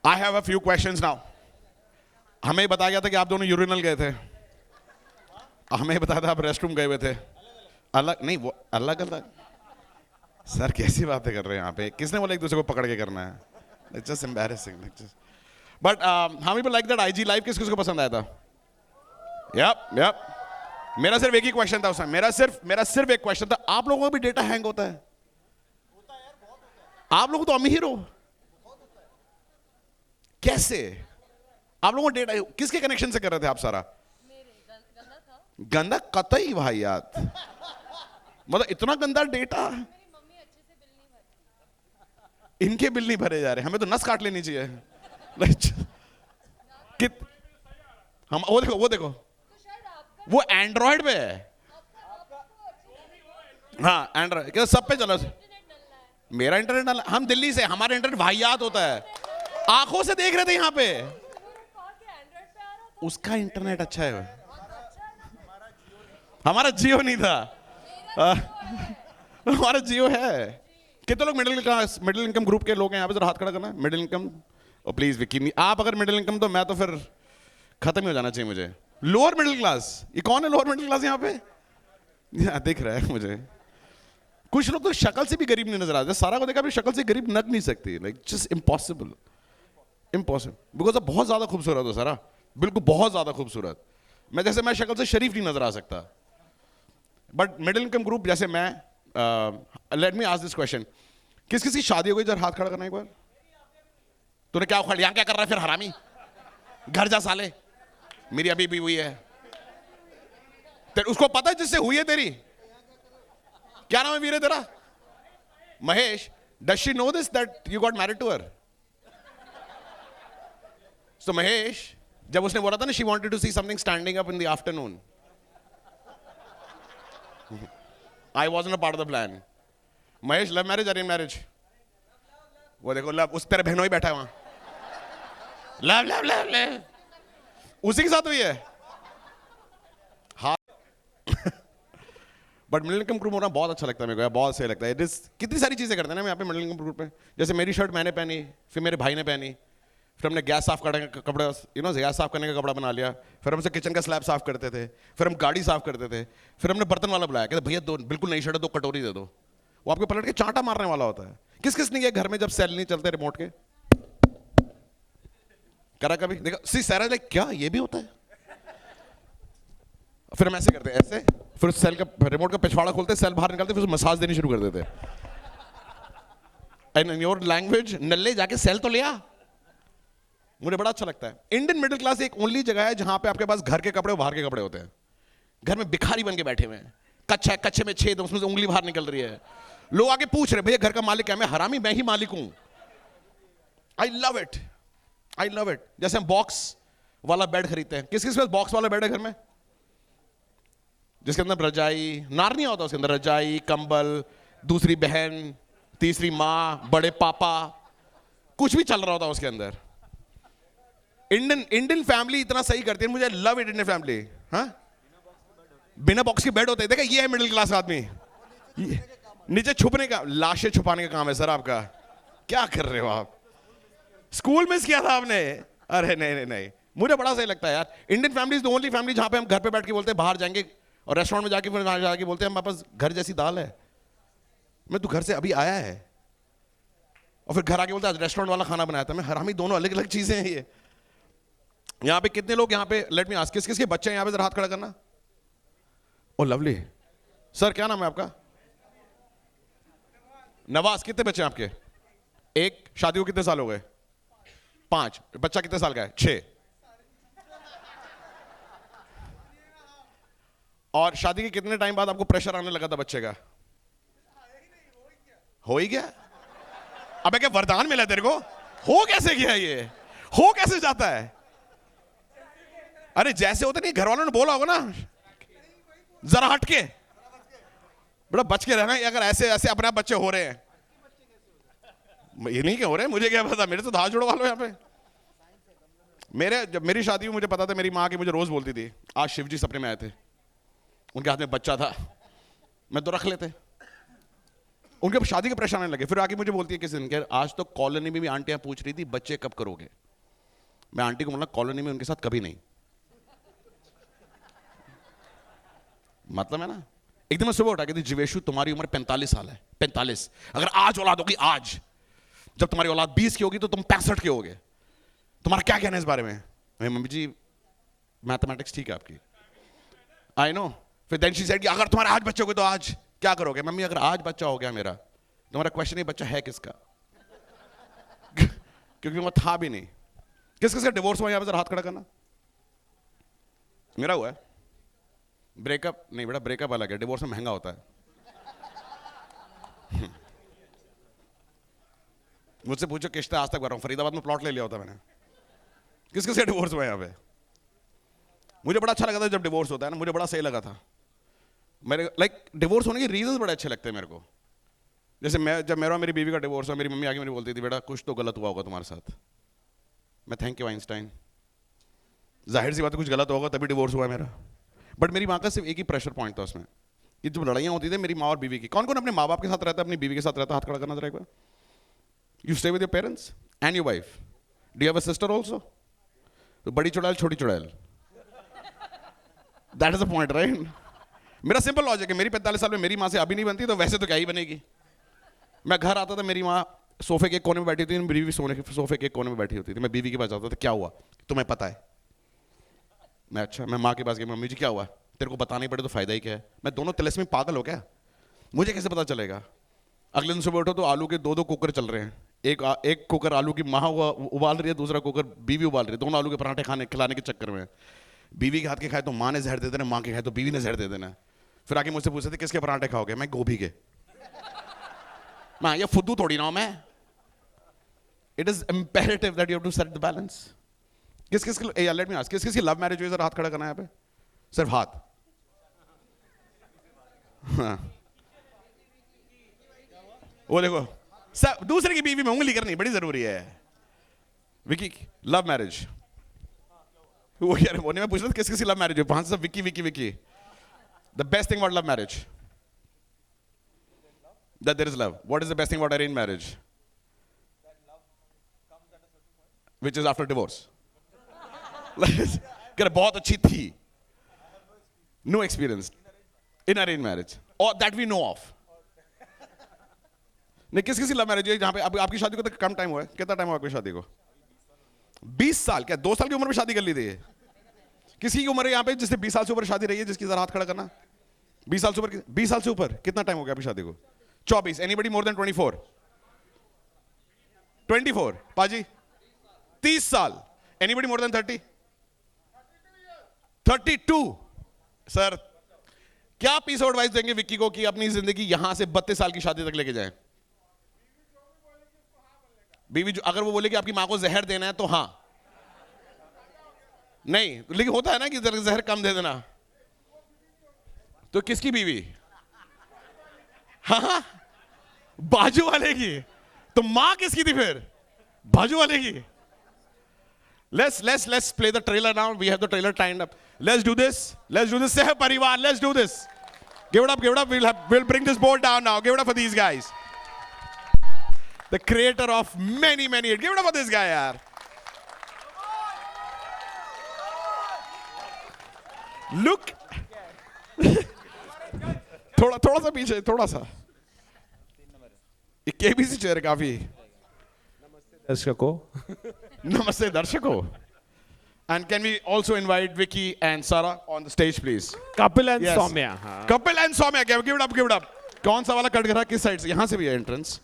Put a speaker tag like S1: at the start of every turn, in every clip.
S1: I have a few questions now. हमें बताया गया था कि आप दोनों यूरिनल गए थे, हमें बताया था आप रेस्टरूम गए हुए थे। अलग नहीं, वो अलग अलग। सर कैसी बातें कर रहे हैं यहाँ पे? किसने बोला एक दूसरे को पकड़ के करना है? It's just embarrassing. But how people like that IG live? किस किस को पसंद आया था? Yup yup. मेरा सिर्फ एक ही क्वेश्चन था उसमें, मेरा सिर्फ एक क्वेश्चन था, आप लोगों को भी डेटा हैंग होता है? आप लोग तो अमीर हो, कैसे आप लोगों को डेटा किसके कनेक्शन से कर रहे थे आप सारा? गंदा कतई भाईयात, मतलब इतना गंदा डेटा। इनके बिल नहीं भरे जा रहे, हमें तो नस काट लेनी चाहिए। कित हम वो देखो वो एंड्रॉइड पे है। हाँ एंड्रॉइड सब पे चला। मेरा इंटरनेट, हम दिल्ली से, हमारा इंटरनेट वाहियात होता है, आंखों से देख रहे थे यहाँ पे। उसका इंटरनेट अच्छा है, हमारा जियो नहीं था। हमारा जियो है। कितने लोग मिडिल इनकम ग्रुप के लोग हैं यहाँ पे? जरा हाथ खड़ा करना। मिडिल इनकम, और प्लीज विकी नहीं, आप अगर मिडिल इनकम तो मैं तो फिर खत्म ही हो जाना चाहिए मुझे। लोअर मिडिल क्लास, ये कौन है लोअर मिडिल क्लास यहाँ पे? दिख रहा है मुझे। कुछ लोग तो शक्ल से भी गरीब नहीं नजर आते। सारा को देखा भी शक्ल से गरीब लग नहीं सकती, like just impossible, impossible. Because आप बहुत ज्यादा खूबसूरत हो सारा, बिल्कुल बहुत ज्यादा खूबसूरत। मैं शक्ल से शरीफ नहीं नजर आ सकता। बट मिडिल इनकम ग्रुप जैसे मैं, let me ask this question, किस किस की शादी हो गई? जरा हाथ खड़ा करना एक बार। तूने क्या उखाड़, यहां क्या कर रहा है फिर हरामी? घर जा साले, मेरी अभी भी हुई है। उसको पता है जिससे हुई है तेरी? क्या नाम है वीरे तेरा? Mahesh. Does she know this that you got married to her? So Mahesh, जब उसने बोला था ना she wanted to see something standing up in the afternoon, I wasn't a part of the plan. Mahesh, love marriage arrange marriage? वो देखो love, उस तेरे बहनों ही बैठा है वहां। लव लव लव लव उसी के साथ हुई है। हाँ। बट मिडिल इनकम ग्रुप होना बहुत अच्छा लगता है मेरे को, बहुत सही लगता है। इट इज, कितनी सारी चीजें करते हैं ना हम यहाँ पे मिडिल इनकम ग्रुप में। जैसे मेरी शर्ट मैंने पहनी, फिर मेरे भाई ने पहनी, फिर हमने गैस साफ करने का कपड़ा, गैस साफ करने का कपड़ा बना लिया, फिर हम उसे किचन का स्लैब साफ करते थे, फिर हम गाड़ी साफ करते थे, फिर हमने बर्तन वाला बुलाया, कहते भैया दो बिल्कुल नई शर्ट है, दो कटोरी दे दो। वो आपके पलट के चांटा मारने वाला होता है। किस किस ने ये घर में जब सेल नहीं चलते रिमोट के करा कभी? देखा सी सारा, लाइक क्या ये भी होता है? फिर हम ऐसे करते, ऐसे, फिर सेल का रिमोट का पिछवाड़ा खोलते, सेल बाहर निकालते, फिर मसाज देनी शुरू कर देते। एंड इन योर लैंग्वेज, नल्ले जाके सेल तो लिया। मुझे बड़ा अच्छा लगता है। इंडियन मिडिल क्लास एक ओनली जगह है जहां पे आपके पास घर के कपड़े बाहर के कपड़े होते हैं। घर में भिखारी बन के बैठे हुए हैं, कच्चा है, कच्चे में छेद, उसमें से उंगली बाहर निकल रही है। लोग आके पूछ रहे भैया घर का मालिक क्या? मैं हरामी, मैं ही मालिक हूं। I love it, I love it. जैसे हम बॉक्स वाला बेड खरीदते हैं, किस किस के पास बॉक्स वाला बेड है घर में? जिसके अंदर रजाई, नारनिया होता है उसके अंदर, रजाई, कंबल, दूसरी बहन, तीसरी माँ, बड़े पापा, कुछ भी चल रहा होता है उसके अंदर। इंडियन फैमिली इतना सही करती है, मुझे लव इट। इंडियन फैमिली, हाँ, बिना बॉक्स के बेड होते हैं। देखा, ये है मिडिल क्लास आदमी। नीचे छुपने का, लाशें छुपाने का काम है सर आपका। क्या कर रहे हो आप? स्कूल मिस किया था आपने? अरे नहीं नहीं नहीं, मुझे बड़ा सही लगता है यार। Indian family is the only family जहां पे हम घर पे बैठ के बोलते हैं बाहर जाएंगे, और रेस्टोरेंट में जाके फिर बाहर जाके बोलते हैं हमारे पास घर जैसी दाल है, मैं तो घर से अभी आया है। और फिर घर आके बोलते हैं आज रेस्टोरेंट वाला खाना बनाया था। मैं हरामी, दोनों अलग अलग चीजें हैं ये। यहाँ पे कितने लोग, यहाँ पे लेट मी आस्क, किस किसके बच्चे हैं यहाँ पे? जरा हाथ खड़ा करना। ओ लवली सर, क्या नाम है आपका? नवाज। कितने बच्चे हैं आपके? एक। शादी को कितने साल हो गए? 5। बच्चा कितने साल का है? 6। और शादी के कितने टाइम बाद आपको प्रेशर आने लगा था बच्चे का? हो ही गया? अबे क्या वरदान मिला तेरे को? हो कैसे गया ये? हो कैसे जाता है? अरे जैसे होते नहीं, घर वालों ने बोला होगा ना जरा हटके, बड़ा बच के रहना। अगर ऐसे ऐसे अपने आप बच्चे हो रहे हैं, ये नहीं क्या हो रहे हैं, मुझे क्या पता, मेरे तो हाथ जुड़वा लो यहाँ पे। जब मेरी शादी हुई मुझे पता था, मेरी माँ की मुझे रोज बोलती थी आज शिव जी सपने में आए थे, उनके हाथ में बच्चा था, मैं तो रख लेते। उनके अब शादी का प्रेशर आने लगे। फिर आगे मुझे बोलती है किसी दिन कि आज तो कॉलोनी में भी आंटियां पूछ रही थी बच्चे कब करोगे। मैं आंटी को बोला कॉलोनी में उनके साथ कभी नहीं। मतलब है ना। एक दिन मैं सुबह उठा कहती जीवेशु तुम्हारी उम्र 45 साल है, 45। अगर आज औलाद होगी, आज जब तुम्हारी औलाद 20 की होगी तो तुम 65 के होगे। तुम्हारा क्या कहना है इस बारे में? मम्मी जी मैथमेटिक्स ठीक है आपकी, आई नो। फिर देन शी सेड कि अगर तुम्हारे आज बच्चे होंगे तो आज क्या करोगे? मम्मी अगर आज बच्चा हो गया मेरा, तुम्हारा क्वेश्चन है बच्चा है किसका? क्योंकि वो था भी नहीं। किस किसका डिवोर्स हुआ यहां पे जरा हाथ खड़ा करना। मेरा हुआ है। ब्रेकअप नहीं बेटा, ब्रेकअप अलग है, डिवोर्स में महंगा होता है। मुझसे पूछो किश्ते आज तक भर रहा हूं, फरीदाबाद में प्लॉट ले लिया होता मैंने। किस किसका डिवोर्स हुआ यहां पे? मुझे बड़ा अच्छा लगा था जब डिवोर्स होता है ना, मुझे बड़ा सही लगा था। मेरे लाइक डिवोर्स होने के रीजंस बड़े अच्छे लगते हैं मेरे को। जैसे मैं जब मेरा मेरी बीवी का डिवोर्स हुआ, मेरी मम्मी आके मेरी बोलती थी बेटा कुछ तो गलत हुआ होगा तुम्हारे साथ। मैं थैंक यू आइंस्टाइन, जाहिर सी बात है कुछ गलत होगा तभी डिवोर्स हुआ है मेरा। बट मेरी माँ का सिर्फ एक ही प्रेशर पॉइंट था उसमें, कि जब लड़ाइयाँ होती थी मेरी माँ और बीवी की। कौन कौन अपने माँ बाप के साथ रहता है, अपनी बीवी के साथ रहता है? हाथ खड़ा करना जरा एक बार। You stay with your parents and your wife. Do you have a sister also? तो बड़ी चुड़ैल छोटी चुड़ैल, that is the point right. मेरा सिंपल लॉजिक है, मेरी 45 साल में मेरी माँ से अभी नहीं बनती तो वैसे तो क्या ही बनेगी। मैं घर आता था, मेरी माँ सोफे के एक कोने में बैठी होती थी, मेरी बीवी सोफे के एक कोने में बैठी होती थी। मैं बीवी के पास जाता था, क्या हुआ तुम्हें पता है? मैं अच्छा, मैं माँ के पास गया, मम्मी जी क्या हुआ? तेरे को बताने पड़े तो फायदा ही क्या है? मैं दोनों तिलस्मी पागल हो क्या? मुझे कैसे पता चलेगा? अगले दिन सुबह उठो तो आलू के दो कुकर चल रहे हैं। एक कुकर आलू की माँ उबाल रही है, दूसरा कुकर बीवी उबाल रही है। दोनों आलू के पराठे खिलाने के चक्कर में बीवी के हाथ के खाए तो माँ ने जहर दे देना, माँ के खाए तो बीवी ने जहर दे देना। फिर आके मुझसे पूछते थे किसके पराठे खाओगे? मैं गोभी के। मैं ये फुद्दू थोड़ी ना हूं मैं। It is imperative that you have to set the balance. किस किस की लेट मी आस्क, किस किस की लव मैरिज हुई? जरा हाथ खड़ा करना है यहाँ पे, सिर्फ हाथ। हाँ। वो देखो सब दूसरे की बीवी में उंगली करनी बड़ी जरूरी है। विकी लव मैरिज, वो यार वो नहीं, मैं पूछ रहा था किस किस की लव मैरिज हुई? पांच सब Vicky Vicky Vicky. The best thing about love marriage that there is love. What is the best thing about arranged marriage? That love comes at a certain point, which is after divorce. Like बहुत अच्छी थी, no experience in arranged marriage, or that we know of. नहीं किस किसी love marriage है जहाँ पे आपकी शादी को तो कम टाइम हुआ है? कितना टाइम हुआ आपकी शादी को? 20 साल। क्या 2 साल की उम्र में शादी कर ली थी? किसी की उम्र है यहाँ पे जिससे 20 साल से ऊपर शादी रही है? जिसकी जरा हाथ खड़ा करना। 20 साल से ऊपर, 20 साल से ऊपर कितना टाइम हो गया आपकी शादी को? 24। Anybody more than 24? 24 पाजी 30 साल। Anybody more than 30? 32। सर क्या पीस ऑफ एडवाइस देंगे विक्की को कि अपनी जिंदगी यहां से 32 साल की शादी तक लेके जाए? बीवी जो अगर वो बोले कि आपकी मां को जहर देना है तो हाँ, नहीं लेकिन होता है ना कि जहर कम दे देना। तो किसकी बीवी? हाँ बाजू वाले की। तो मां किसकी थी फिर? बाजू वाले की। Let's play the trailer now. We have the trailer timed up. Let's do this. Seh Parivar, let's do this. Give it up. We'll bring this board down now. Give it up for these guys. The creator of many hits. Give it up for this guy, yaar. Look. थोड़ा सा पीछे, थोड़ा सा। एक KBC chair काफी। Namaste darshako. And can we also invite Vicky and Sarah on the stage please?
S2: Kapil and
S1: Yes.
S2: Soumya.
S1: Kapil and Soumya, give it up. कौन सा वाला कट रहा किस साइड से? यहां से भी है एंट्रेंस।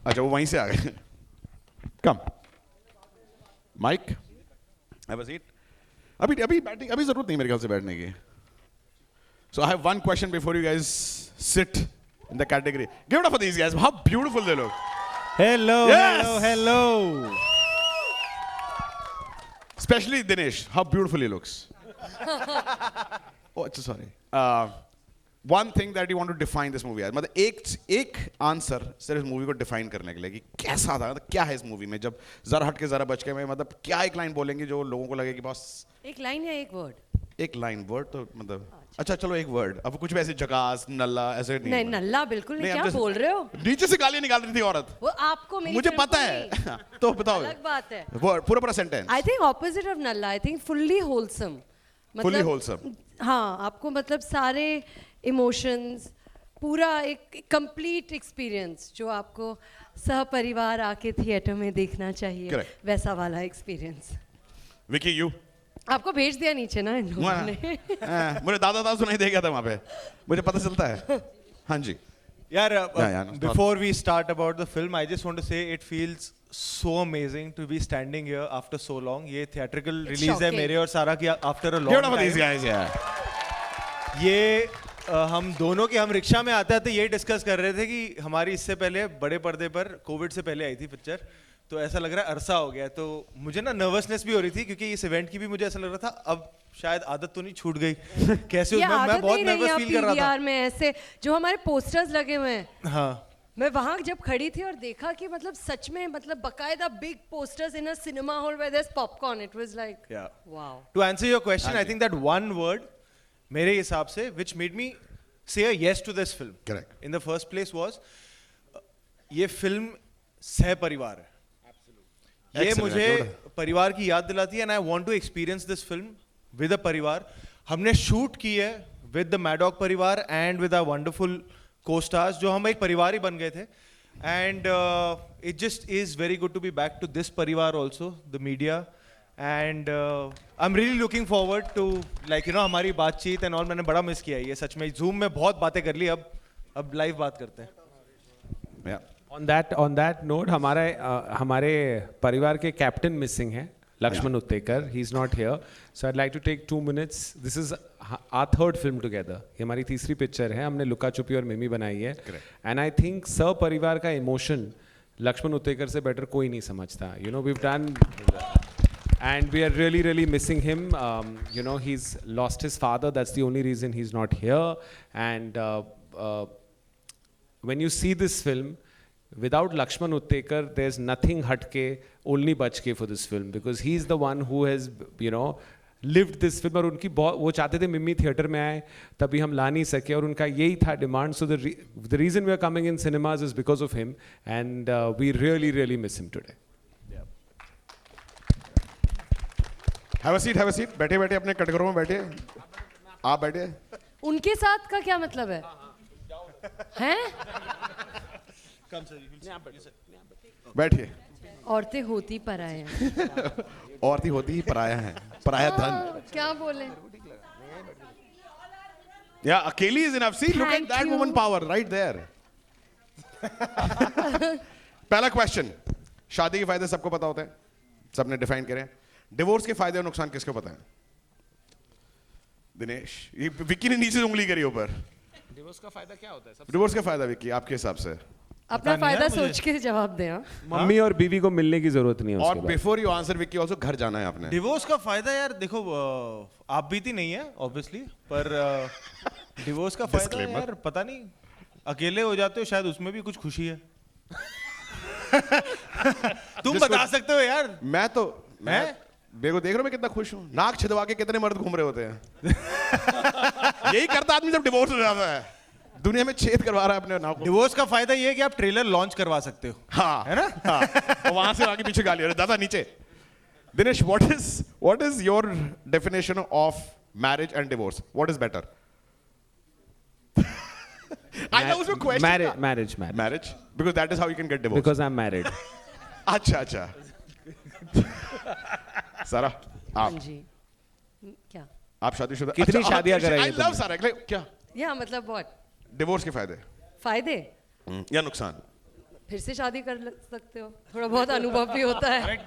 S1: अच्छा वो वहीं से आ गए। कम माइक, हैव अ सीट। अभी जरूरत नहीं मेरे ख्याल से बैठने की। So I have one question before you guys sit in the category. Give it up for these guys. How beautiful they look.
S2: Hello,
S1: Yes.
S2: hello.
S1: Especially Dinesh, how beautiful he looks. Oh, sorry. One thing that you want to define this movie as, मतलब एक answer सिर्फ इस movie को define करने के लिए कि कैसा था, मतलब क्या है इस मूवी में? जब जरा हट के जरा बच के में, मतलब क्या एक लाइन बोलेंगे जो लोगों को लगे कि बस
S3: एक लाइन या एक वर्ड?
S1: एक लाइन वर्ड तो मतलब अच्छा चलो एक वर्ड अब कुछ वैसे जकास नल्ला ऐसे नहीं
S3: नहीं नल्ला बिल्कुल नहीं, क्या बोल रहे हो?
S1: नीचे से गालियां निकाल रही थी औरत
S3: वो आपको मेरी
S1: मुझे
S3: फिल्म
S1: पता
S3: को
S1: है
S3: नहीं।
S1: तो बताओ
S3: अलग बात है।
S1: वर्ड पूरा पूरा sentence
S3: I think opposite of नल्ला, I think fully wholesome.
S1: Fully wholesome.
S3: हाँ, आपको मतलब सारे इमोशंस, पूरा एक कंप्लीट एक्सपीरियंस जो आपको सहपरिवार आके थिएटर में देखना चाहिए।
S1: Correct.
S3: वैसा वाला एक्सपीरियंस।
S1: विकी यू
S3: आपको भेज दिया नीचे ना इन लोगों ने।
S1: मुझे दादा सुनाई दे गया था वहां पे मुझे पता चलता है हाँ जी
S2: Yeah,
S1: yeah, no,
S2: before we start about the film, I just want to say it feels so amazing to be standing here after so long. ये theatrical
S3: It's
S2: release है
S3: shocking.
S2: मेरे और सारा की after a long
S1: Give it up for these
S2: time.
S1: guys, yeah.
S2: ये हम दोनों की हम रिक्शा में आते आते ये डिस्कस कर रहे थे कि हमारी इससे पहले बड़े पर्दे पर कोविड से पहले आई थी पिक्चर, तो ऐसा लग रहा है अरसा हो गया, तो मुझे ना नर्वसनेस भी हो रही थी क्योंकि इस इवेंट की भी मुझे ऐसा लग रहा था अब शायद आदत तो नहीं छूट गई कैसे
S3: ये
S2: मैं
S3: आदत
S2: बहुत
S3: नहीं रही
S2: नर्वस
S3: है
S2: फील कर रहा
S3: PVR में ऐसे जो हमारे पोस्टर्स लगे हुए हैं।
S2: था हाँ
S3: मैं वहां जब खड़ी थी और देखा कि मतलब सच में मतलब बकायदा big posters in a cinema hall where there is popcorn, it was like
S2: Yeah.
S3: Wow.
S2: To answer your question, I think that one word, मेरे हिसाब से, which made me say a yes to this film.
S1: Correct.
S2: In the first place was, ये film सह परिवार है. ये
S1: Excellent,
S2: मुझे
S1: good.
S2: परिवार की याद दिलाती है, and I want to experience this film with a परिवार. हमने शूट की है with the Maddock परिवार and with our wonderful co-stars, जो हम एक परिवार ही बन गए थे. And it just is very good to be back to this परिवार also, the media. And I'm really looking forward to like you know हमारी बातचीत and all. मैंने बड़ा मिस किया है ये सच में. Zoom में बहुत बातें कर ली, अब लाइव बात करते हैं.
S1: Yeah.
S4: On that note, हमारे परिवार के कैप्टन मिसिंग है, Laxman Utekar. He is not here, so I like to take 2 minutes. This is our third film together. ये हमारी तीसरी पिक्चर है. हमने लुका छुपी और मिमी बनाई है. एंड आई थिंक परिवार का इमोशन लक्ष्मण उत्तेकर से बेटर कोई नहीं समझता. You know we have done and we are really missing him. You know, he's lost his father. That's the only reason he's not here. And when you see this film, without Lakshman Uttekar, there's nothing hatke, only bachke for this film, because he's the one who has, you know, lived this film. और उनकी वो चाहते थे मिमी theatre में आए, तभी हम ला नहीं सके, और उनका यही था demand. So the reason we are coming in cinemas is because of him, and we really miss him today.
S1: Have a seat. बैठे अपने कटघरों में बैठे. आप बैठे.
S3: उनके साथ का क्या मतलब है? हैं?
S1: बैठिए.
S3: औरतें होती पराया हैं।
S1: औरतें होती ही पराया है. पराया धन.
S3: क्या बोले?
S1: Yeah, अकेली is enough. See, look at
S3: Thank
S1: that
S3: you.
S1: woman power right there. पहला क्वेश्चन. शादी के फायदे सबको पता होते हैं, सबने डिफाइन करे. डिवोर्स के फायदे और नुकसान किसको पता है? दिनेश. ये विक्की ने नीचे से उंगली करी ऊपर.
S4: डिवोर्स का फायदा क्या होता है?
S1: डिवोर्स का फायदा विक्की आपके हिसाब से?
S3: अपना
S2: नहीं है
S3: फायदा
S2: मुझे।
S3: सोच के जवाब दे. हाँ?
S4: मम्मी और बीवी को मिलने की जरूरत नहीं है
S1: और
S4: उसके बाद.
S1: Before you answer Vicky also घर जाना है आपने.
S2: डिवोर्स का फायदा यार देखो, आप बीती नहीं है ऑब्वियसली, पर डिवोर्स का फायदा
S1: Disclaimer.
S2: यार पता नहीं, अकेले हो जाते हो शायद उसमें भी कुछ खुशी है. तुम बता सकते हो यार.
S1: मैं मेरे को देख रहे हो मैं कितना खुश हूँ. नाक छिदवा के कितने मर्द घूम रहे होते हैं. यही करता आदमी जब डिवोर्स हो जाता है. दुनिया में छेद करवा रहा है अपने नाक को.
S2: डिवोर्स का फायदा ये है कि आप ट्रेलर लॉन्च करवा सकते हो.
S1: हाँ
S2: है ना?
S1: हाँ. वहां से आगे पीछे गाली. अरे दादा नीचे. Dinesh, what is your definition of marriage and divorce? What is better? I know उसमें question. Marriage, because that is how you can get divorced.
S4: Because I'm married.
S1: अच्छा. सारा,
S3: हाँ
S1: आप
S3: जी. क्या?
S1: आप शादीशुदा.
S4: कितनी शादियां कराई हैं
S1: I love सारा. क्या?
S3: या मतलब what?
S1: डिवोर्स के फायदे
S3: फायदे?
S1: या नुकसान?
S3: फिर से शादी कर सकते हो. थोड़ा बहुत अनुभव भी होता है.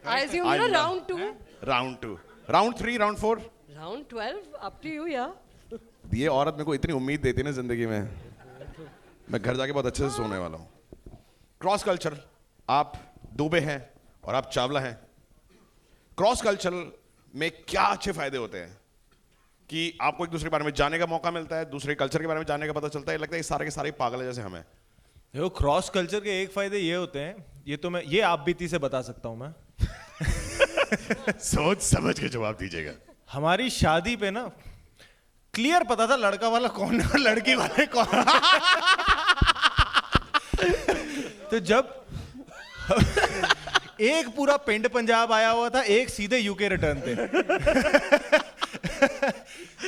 S3: I assume
S1: I
S3: ना
S1: love-
S3: round 2,
S1: round 2, round 3, round 4.
S3: round 12, up to you या.
S1: ये औरत मेरे को इतनी उम्मीद देती है ना जिंदगी में. मैं घर जाके बहुत अच्छे से सोने वाला हूँ. Cross culture. आप दुबे हैं और आप चावला हैं. क्रॉस कल्चर में क्या अच्छे फायदे होते हैं कि आपको एक दूसरे के बारे में जानने का मौका मिलता है, दूसरे कल्चर के बारे में जानने का पता चलता है. लगता है ये सारे के सारे पागल है जैसे हमें.
S2: देखो, क्रॉस कल्चर के एक फायदे ये होते हैं, ये आप बीती से बता सकता हूँ मैं.
S1: सोच समझ के जवाब दीजिएगा.
S2: हमारी शादी पे ना क्लियर पता था लड़का वाला कौन है और लड़की वाले कौन है। तो जब एक पूरा पिंड पंजाब आया हुआ था, एक सीधे यूके रिटर्न थे।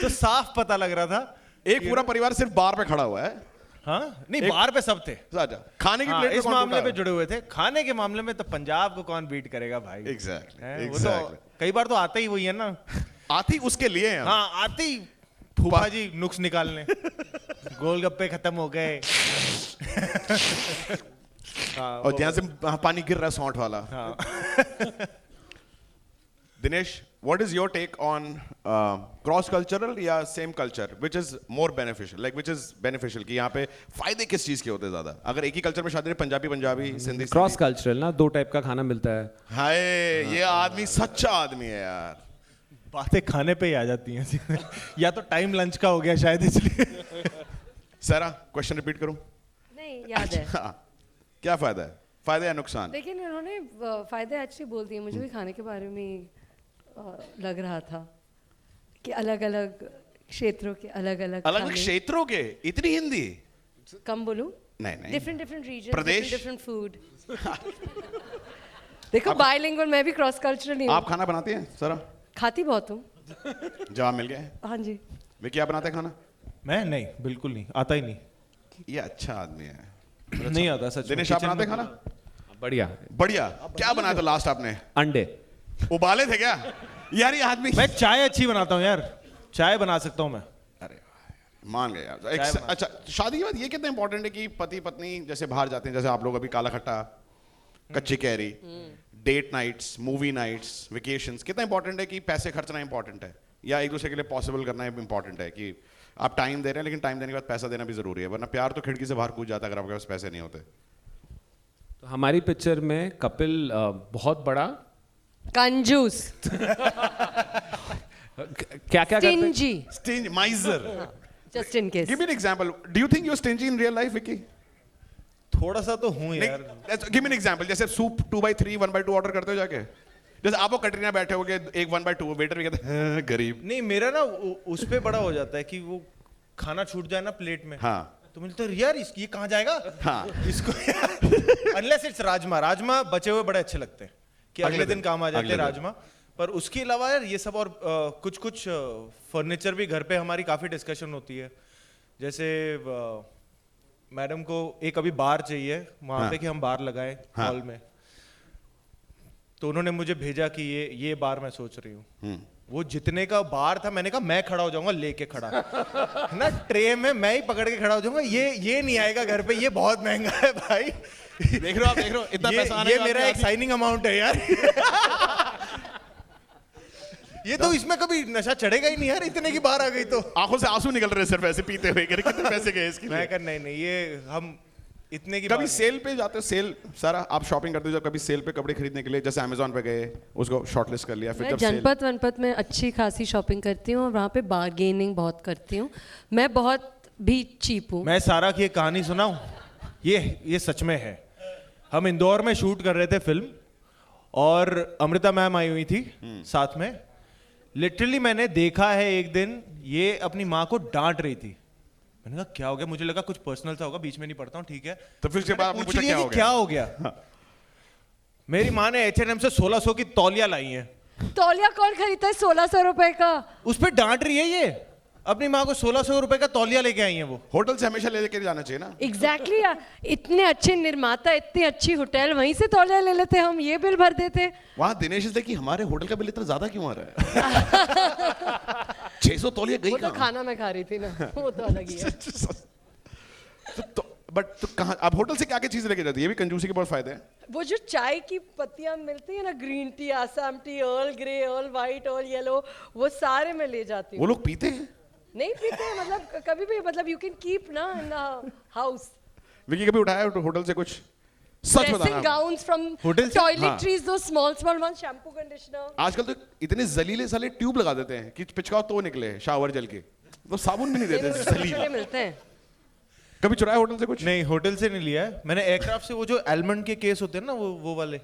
S2: तो साफ पता लग रहा था।
S1: एक पूरा परिवार सिर्फ बार पे खड़ा हुआ है।
S2: हाँ नहीं, बार पे सब थे।
S1: अच्छा, खाने की
S2: हाँ,
S1: प्लेट पे
S2: इस
S1: कौन
S2: मामले
S1: टूटा?
S2: पे जुड़े हुए थे। खाने के मामले में तो पंजाब को कौन बीट करेगा भाई।
S1: Exactly,
S2: हैं, वो
S1: exactly.
S2: तो कई बार तो आते ही वही है ना।
S1: आती उसके लिए हैं हम।
S2: हाँ, आते ही फूफा जी नुक्स निकालने। गोलगप्पे खत्म हो गए। हाँ,
S1: और जहाँ से पानी गिर रहा है सौंठ वाला।
S2: हाँ।
S1: Dinesh, what is your take on cross cultural या same culture which is more beneficial, like which is beneficial कि यहाँ पे फायदे किस चीज के होते हैं ज्यादा? अगर एक ही कल्चर में शादी है, पंजाबी पंजाबी, सिंधी
S4: क्रॉस कल्चरल ना, 2 टाइप का खाना मिलता है।
S1: हाय, ये आदमी सच्चा आदमी है यार।
S2: बातें खाने पे ही आ जाती हैं। या तो टाइम लंच का हो गया शायद इसलिए।
S1: सारा क्वेश्चन रिपीट करूं?
S3: नहीं, याद है।
S1: हाँ, क्या फायदा है? फायदा या नुकसान?
S3: लेकिन इन्होंने फायदे एक्चुअली बोल दिए। मुझे भी खाने के बारे में लग रहा था कि अलग अलग क्षेत्रों के अलग अलग
S1: अलग अलग क्षेत्रों के इतनी हिंदी?
S3: कम बोलूं?
S1: नहीं।
S3: डिफरेंट डिफरेंट रीजन,
S1: प्रदेश?
S3: Different food. देखो, बायलिंगुअल, मैं भी क्रॉस कल्चरल ही हूँ।
S1: आप खाना बनाती हैं सारा?
S3: खाती बहुत हूँ।
S1: जवाब मिल गया।
S3: हाँ जी।
S1: वे क्या बनाते हैं खाना?
S2: मैं नहीं, बिल्कुल नहीं, आता ही नहीं।
S1: ये अच्छा आदमी है।
S2: नहीं आता सच में।
S1: दिनेश, आप बनाते हैं खाना?
S4: बढ़िया।
S1: बढ़िया। क्या बनाया था लास्ट आपने?
S4: अंडे।
S1: उबाले थे क्या? यार ये आदमी।
S2: मैं चाय अच्छी बनाता हूँ यार, चाय बना सकता हूँ मैं।
S1: अरे मान गए यार। अच्छा, शादी के बाद ये कितना इंपॉर्टेंट है कि पति पत्नी जैसे बाहर जाते हैं, जैसे आप लोग अभी काला खट्टा, कच्ची कैरी, date nights, movie nights, vacations, कितना इंपॉर्टेंट है कि पैसे खर्चना इंपॉर्टेंट है या एक दूसरे के लिए पॉसिबल करना इंपॉर्टेंट है कि आप टाइम दे रहे हैं, लेकिन टाइम देने के बाद पैसा देना भी जरूरी है, वरना प्यार तो खिड़की से बाहर कूद जाता है अगर आपके पास पैसे नहीं होते।
S4: तो हमारी पिक्चर में कपिल बहुत बड़ा
S3: कंजूस,
S4: क्या क्या करते हैं?
S3: Stingy,
S1: Stingy, miser.
S3: Just in case.
S1: Give me an example. Do you think you're stingy in real life, Vicky?
S2: थोड़ा सा तो हूँ यार।
S1: Give me an example. जैसे सूप 2/3 1/2 ऑर्डर करते हो जाके, जैसे आप वो कटरीना बैठे होगे, एक 1/2 वेटर भी कहते हैं गरीब।
S2: नहीं, मेरा ना उस पे बड़ा हो जाता है कि वो खाना छूट जाए ना प्लेट में।
S1: हाँ।
S2: तो मुझे तो यार ये कहाँ जाएगा।
S1: हाँ।
S2: इसको अनलेस इट्स राजमा बचे हुए बड़े अच्छे लगते हैं कि अगले दिन काम आ जाते हैं राजमा। पर उसके अलावा यार ये सब और कुछ फर्नीचर भी घर पे हमारी काफी डिस्कशन होती है। जैसे मैडम को एक अभी बार चाहिए वहां पे कि हम बार लगाएं हॉल में, तो उन्होंने मुझे भेजा कि ये बार मैं सोच रही हूँ। वो जितने का बार था, मैंने कहा मैं खड़ा हो जाऊंगा लेके खड़ा ना, ट्रे में मैं ही पकड़ के खड़ा हो जाऊंगा। ये नहीं आएगा घर पे, ये बहुत महंगा है भाई।
S1: देख रहे हो आप, देख रहे हो इतना पैसा आने
S2: ये
S1: का
S2: मेरा एक साइनिंग अमाउंट है यार। ये तो इसमें कभी नशा चढ़ेगा ही नहीं यार, इतने की बार आ गई तो।
S1: आंखों से आंसू निकल रहे सिर्फ ऐसे पीते हुए, कितने पैसे गए इसके लिए?
S2: मैं कर नहीं, ये हम इतने की
S1: कभी सेल पे जाते हो? सेल सारा आप शॉपिंग करते हो जब कभी सेल पे कपड़े खरीदने के लिए, जैसे अमेज़न पे गए, उसको शॉर्टलिस्ट कर लिया, फिर
S3: मैं
S1: जब सेल।
S3: जनपद वनपद में अच्छी खासी शॉपिंग करती हूँ और वहाँ पे बार्गेनिंग बहुत करती हूँ। मैं बहुत भी चीप हूँ।
S2: मैं सारा की एक कहानी सुनाऊं, ये सच में है। हम इंदौर में शूट कर रहे थे फिल्म और अमृता मैम आई हुई थी साथ में। लिटरली मैंने देखा है एक दिन ये अपनी माँ को डांट रही थी। मैंने कहा क्या हो गया, मुझे लगा कुछ पर्सनल सा होगा, बीच में नहीं पढ़ता हूँ, ठीक है।
S1: तो फिर उसके बाद आपने
S2: पूछ
S1: पूछा
S2: लिया कि क्या हो गया। मेरी माँ ने H&M से 1600 की तौलिया लाई है।
S3: तौलिया कौन खरीदता है 1600 रुपए का?
S2: उस पर डांट रही है ये, अपनी माँ को 1600 रुपए का तौलिया लेके आई है वो।
S1: होटल से हमेशा लेके जाना चाहिए ना।
S3: एग्जैक्टली इतने अच्छे निर्माता, इतनी अच्छी होटल, वहीं से तौलिया ले लेते, हम ये बिल भर देते।
S1: वहाँ दिनेश से कि हमारे होटल का बिल इतना ज्यादा क्यों आ रहा है? 600 तौलिया गई
S3: वो तो
S1: कहाँ?
S3: खाना मैं खा रही थी ना, वो तो अलग ही है।
S1: बट तो कहाँ आप होटल से क्या क्या चीज लेके जाती है? ये भी कंजूसी के बहुत फायदे हैं।
S3: वो जो चाय की पत्तियां मिलती है ना, green tea, Assam T, earl grey, earl white, earl yellow, वो सारे मैं ले जाती
S1: वो
S3: हूँ।
S1: लोग पीते हैं?
S3: नहीं पीते हैं, मतलब कभी भी, मतलब यू कैन कीप ना इन हाउस।
S1: विकी कभी उठाया होटल से कुछ? सच
S3: ड्रेसिंग
S1: बताना।
S3: गाउन्स फ्रॉम
S2: होटल से?
S3: टॉयलेटरीज, दो स्मॉल वन, शैम्पू, कंडीशनर।
S1: आजकल तो इतने जलीले साले ट्यूब लगा देते हैं कि पिचकाओ तो निकले शावर जल के, तो साबुन भी नहीं देते
S3: छोटे
S1: जलील।
S3: मिलते हैं।
S1: कभी चुराया होटल से कुछ?
S2: नहीं, होटल से नहीं लिया है मैंने। एयरक्राफ्ट से वो जो एलमंड के केस होते हैं ना, वो वाले,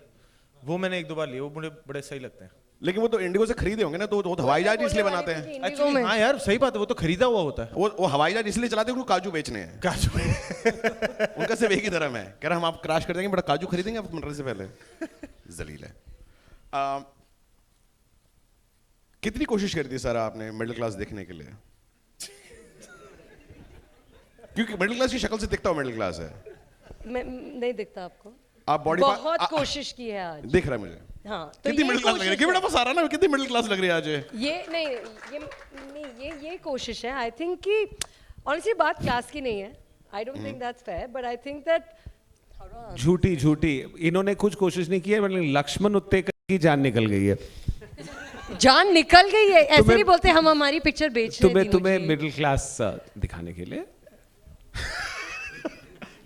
S2: वो मैंने 1-2 बार लिए, वो मुझे बड़े सही लगते हैं।
S1: लेकिन वो तो इंडिगो से खरीदे होंगे ना, तो वो हवाई जहाज इसलिए बनाते हैं।
S3: इंडिगो
S2: एक्चुअली
S3: में
S2: हाँ यार सही बात है, वो तो खरीदा हुआ होता है।
S1: वो हवाई जहाज इसलिए चलाते हैं उनको काजू बेचने हैं।
S2: काजू
S1: उनका सिर्फ एक ही धर्म है, कह रहा हम आप क्रैश कर देंगे बड़ा काजू खरीदेंगे आप मरने से पहले। जलील है। कितनी कोशिश करी थी सर आपने मिडिल क्लास देखने के लिए? क्योंकि मिडिल क्लास की शक्ल से दिखता हो मिडिल क्लास है।
S3: मैं नहीं दिखता आपको?
S1: आप बॉडी
S3: बहुत कोशिश की है आज।
S1: दिख रहा है मुझे।
S3: हाँ तो
S1: कितनी
S3: ये
S1: मिडिल क्लास लग रही है, गिव इट अप फॉर सारा ना, कितनी मिडिल क्लास लग रही है आज ये।
S3: ये कोशिश है। आई थिंक कि ऑनेस्टली बात क्लास की नहीं है। I don't think that's fair, but I think that
S4: झूठी इन्होंने कुछ कोशिश नहीं की है, मतलब लक्ष्मण उत्तेकर की जान निकल गई है।
S3: जान निकल गई है, ऐसे नहीं बोलते हम हमारी पिक्चर बेच रहे हैं।
S4: तुम्हें मिडिल क्लास दिखाने के लिए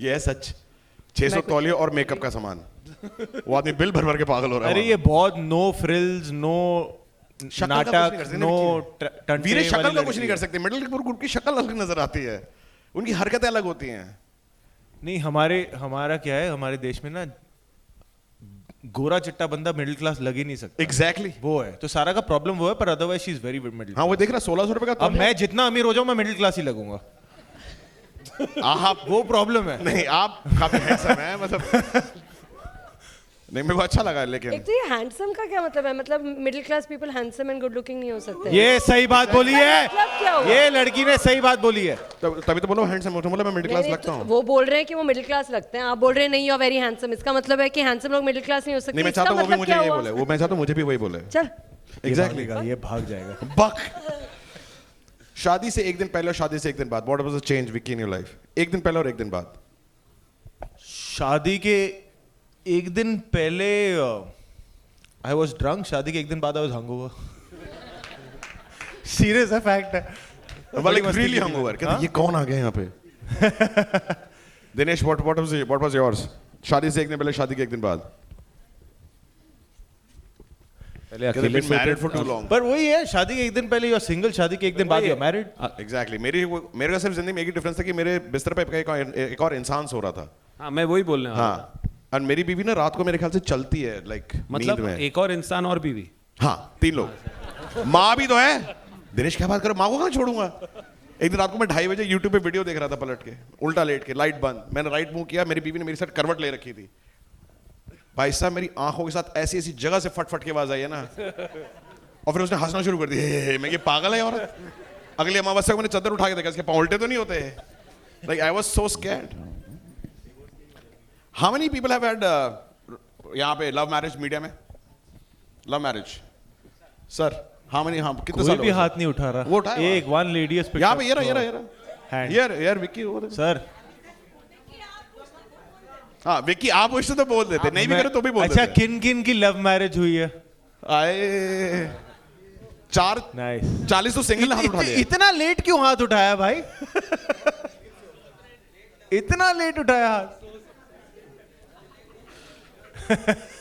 S1: ये है सच। 600 तौलिए और मेकअप का सामान, वो आदमी बिल भर भर के पागल हो रहा है।
S2: अरे ये बहुत नो फ्रिल्स, नो नाटक, नो
S1: वीरे शक्ल का कुछ नहीं कर सकते। मिडिल ग्रुप की शक्ल अलग नजर आती है, उनकी हरकतें अलग होती हैं।
S2: नहीं हमारा क्या है, हमारे देश में ना गोरा चिट्टा बंदा मिडिल क्लास लग ही नहीं सकता।
S1: एग्जैक्टली
S2: वो है तो सारा का प्रॉब्लम वो है, पर otherwise she is very middle.
S1: हाँ वो देख रहा 1600 रुपए का
S2: अब मैं जितना अमीर हो जाऊं मैं मिडिल क्लास ही लगूंगा।
S1: आप
S2: वो प्रॉब्लम है।
S1: नहीं, आप काफी हैंडसम हैं, मतलब नहीं मेरे को अच्छा लगा। लेकिन
S3: एक तो ये हैंडसम का क्या मतलब है? मतलब middle class people handsome and good looking नहीं हो सकते?
S2: ये सही बात बोली है,
S3: मतलब क्या हुआ?
S2: ये लड़की ने सही बात बोली है।
S1: तभी तो बोलो हैंडसम, बोला मैं मिडिल क्लास
S3: नहीं,
S1: लगता हूँ।
S3: वो बोल रहे हैं कि वो मिडिल क्लास लगते हैं, आप बोल रहे हैं नहीं यू आर वेरी हैंडसम। इसका मतलब है कि हैंडसम लोग मिडिल क्लास नहीं हो सकते।
S1: नहीं मैं
S3: इसका
S1: चाहता हूँ वो भी
S3: मतलब
S1: मुझे
S3: क्या
S1: यही
S3: हुआ?
S1: बोले, वो मैं चाहता हूँ मुझे भी वही बोले।
S3: चल
S1: एग्जैक्टली।
S2: ये भाग जाएगा।
S1: बक। शादी से एक दिन पहले और शादी से एक दिन बाद, what was the change Vicky in your life? एक दिन पहले और एक दिन बाद।
S2: शादी के एक दिन पहले आई वॉज ड्रंक, शादी के एक दिन बाद आई वॉज हंगओवर। सीरियस है, फैक्ट है।
S1: like really hungover। कहते ये कौन आ गया यहाँ पे? Dinesh what was yours? शादी से एक दिन पहले, शादी के एक दिन बाद।
S4: पहले अकेले
S1: been married for too long।
S2: पर वही है, शादी के एक दिन पहले यू आर सिंगल, शादी के एक दिन बाद यू आर मैरिड।
S1: एग्जैक्टली। मेरे का सिर्फ जिंदगी में एक ही डिफरेंस था कि मेरे बिस्तर पे एक और इंसान सो रहा था।
S4: हाँ मैं वही बोलने वाला था।
S1: हाँ, और मेरी बीवी ना रात को मेरे ख्याल से चलती है, लाइक
S4: मतलब
S1: नींद में।
S4: एक और इंसान और बीवी।
S1: हाँ 3 लोग। माँ भी तो है। दिनेश क्या बात करो, माँ को कहाँ छोड़ूंगा? एक दिन रात को मैं 2:30 बजे यूट्यूब पे वीडियो देख रहा था, पलट के उल्टा लेट के, लाइट बंद, मैंने राइट मुंह किया, मेरी बीवी ने मेरी साथ करवट ले रखी थी। भाई साहब मेरी आंखों के साथ ऐसी ऐसी जगह से फट की आवाज आई है ना, और फिर उसने हंसना शुरू कर दिया। मैं ये पागल है औरत। अगली अमावस्या को मैंने चादर उठा के देखा, इसके पाँव उल्टे तो नहीं होते? Like I was so scared. How many people have had यहाँ पे लव मैरिज मीडिया में? Love marriage sir how many? हाँ कितने
S2: कोई
S1: साल
S2: भी हाथ नहीं उठा रहा।
S1: वो उठाया
S2: एक वन लेडी इज
S1: यहाँ पे, ये रहा यार विक्की वो
S2: सर।
S1: हाँ विक्की आप पूछते तो बोल देते, नहीं भी करो तो भी बोल
S2: अच्छा
S1: देते।
S2: किन किन की लव मैरिज हुई है?
S1: आए 40 तो सिंगल ने हाथ उठा लिया।
S2: इतना लेट क्यों हाथ उठाया भाई? इतना लेट उठाया हाथ?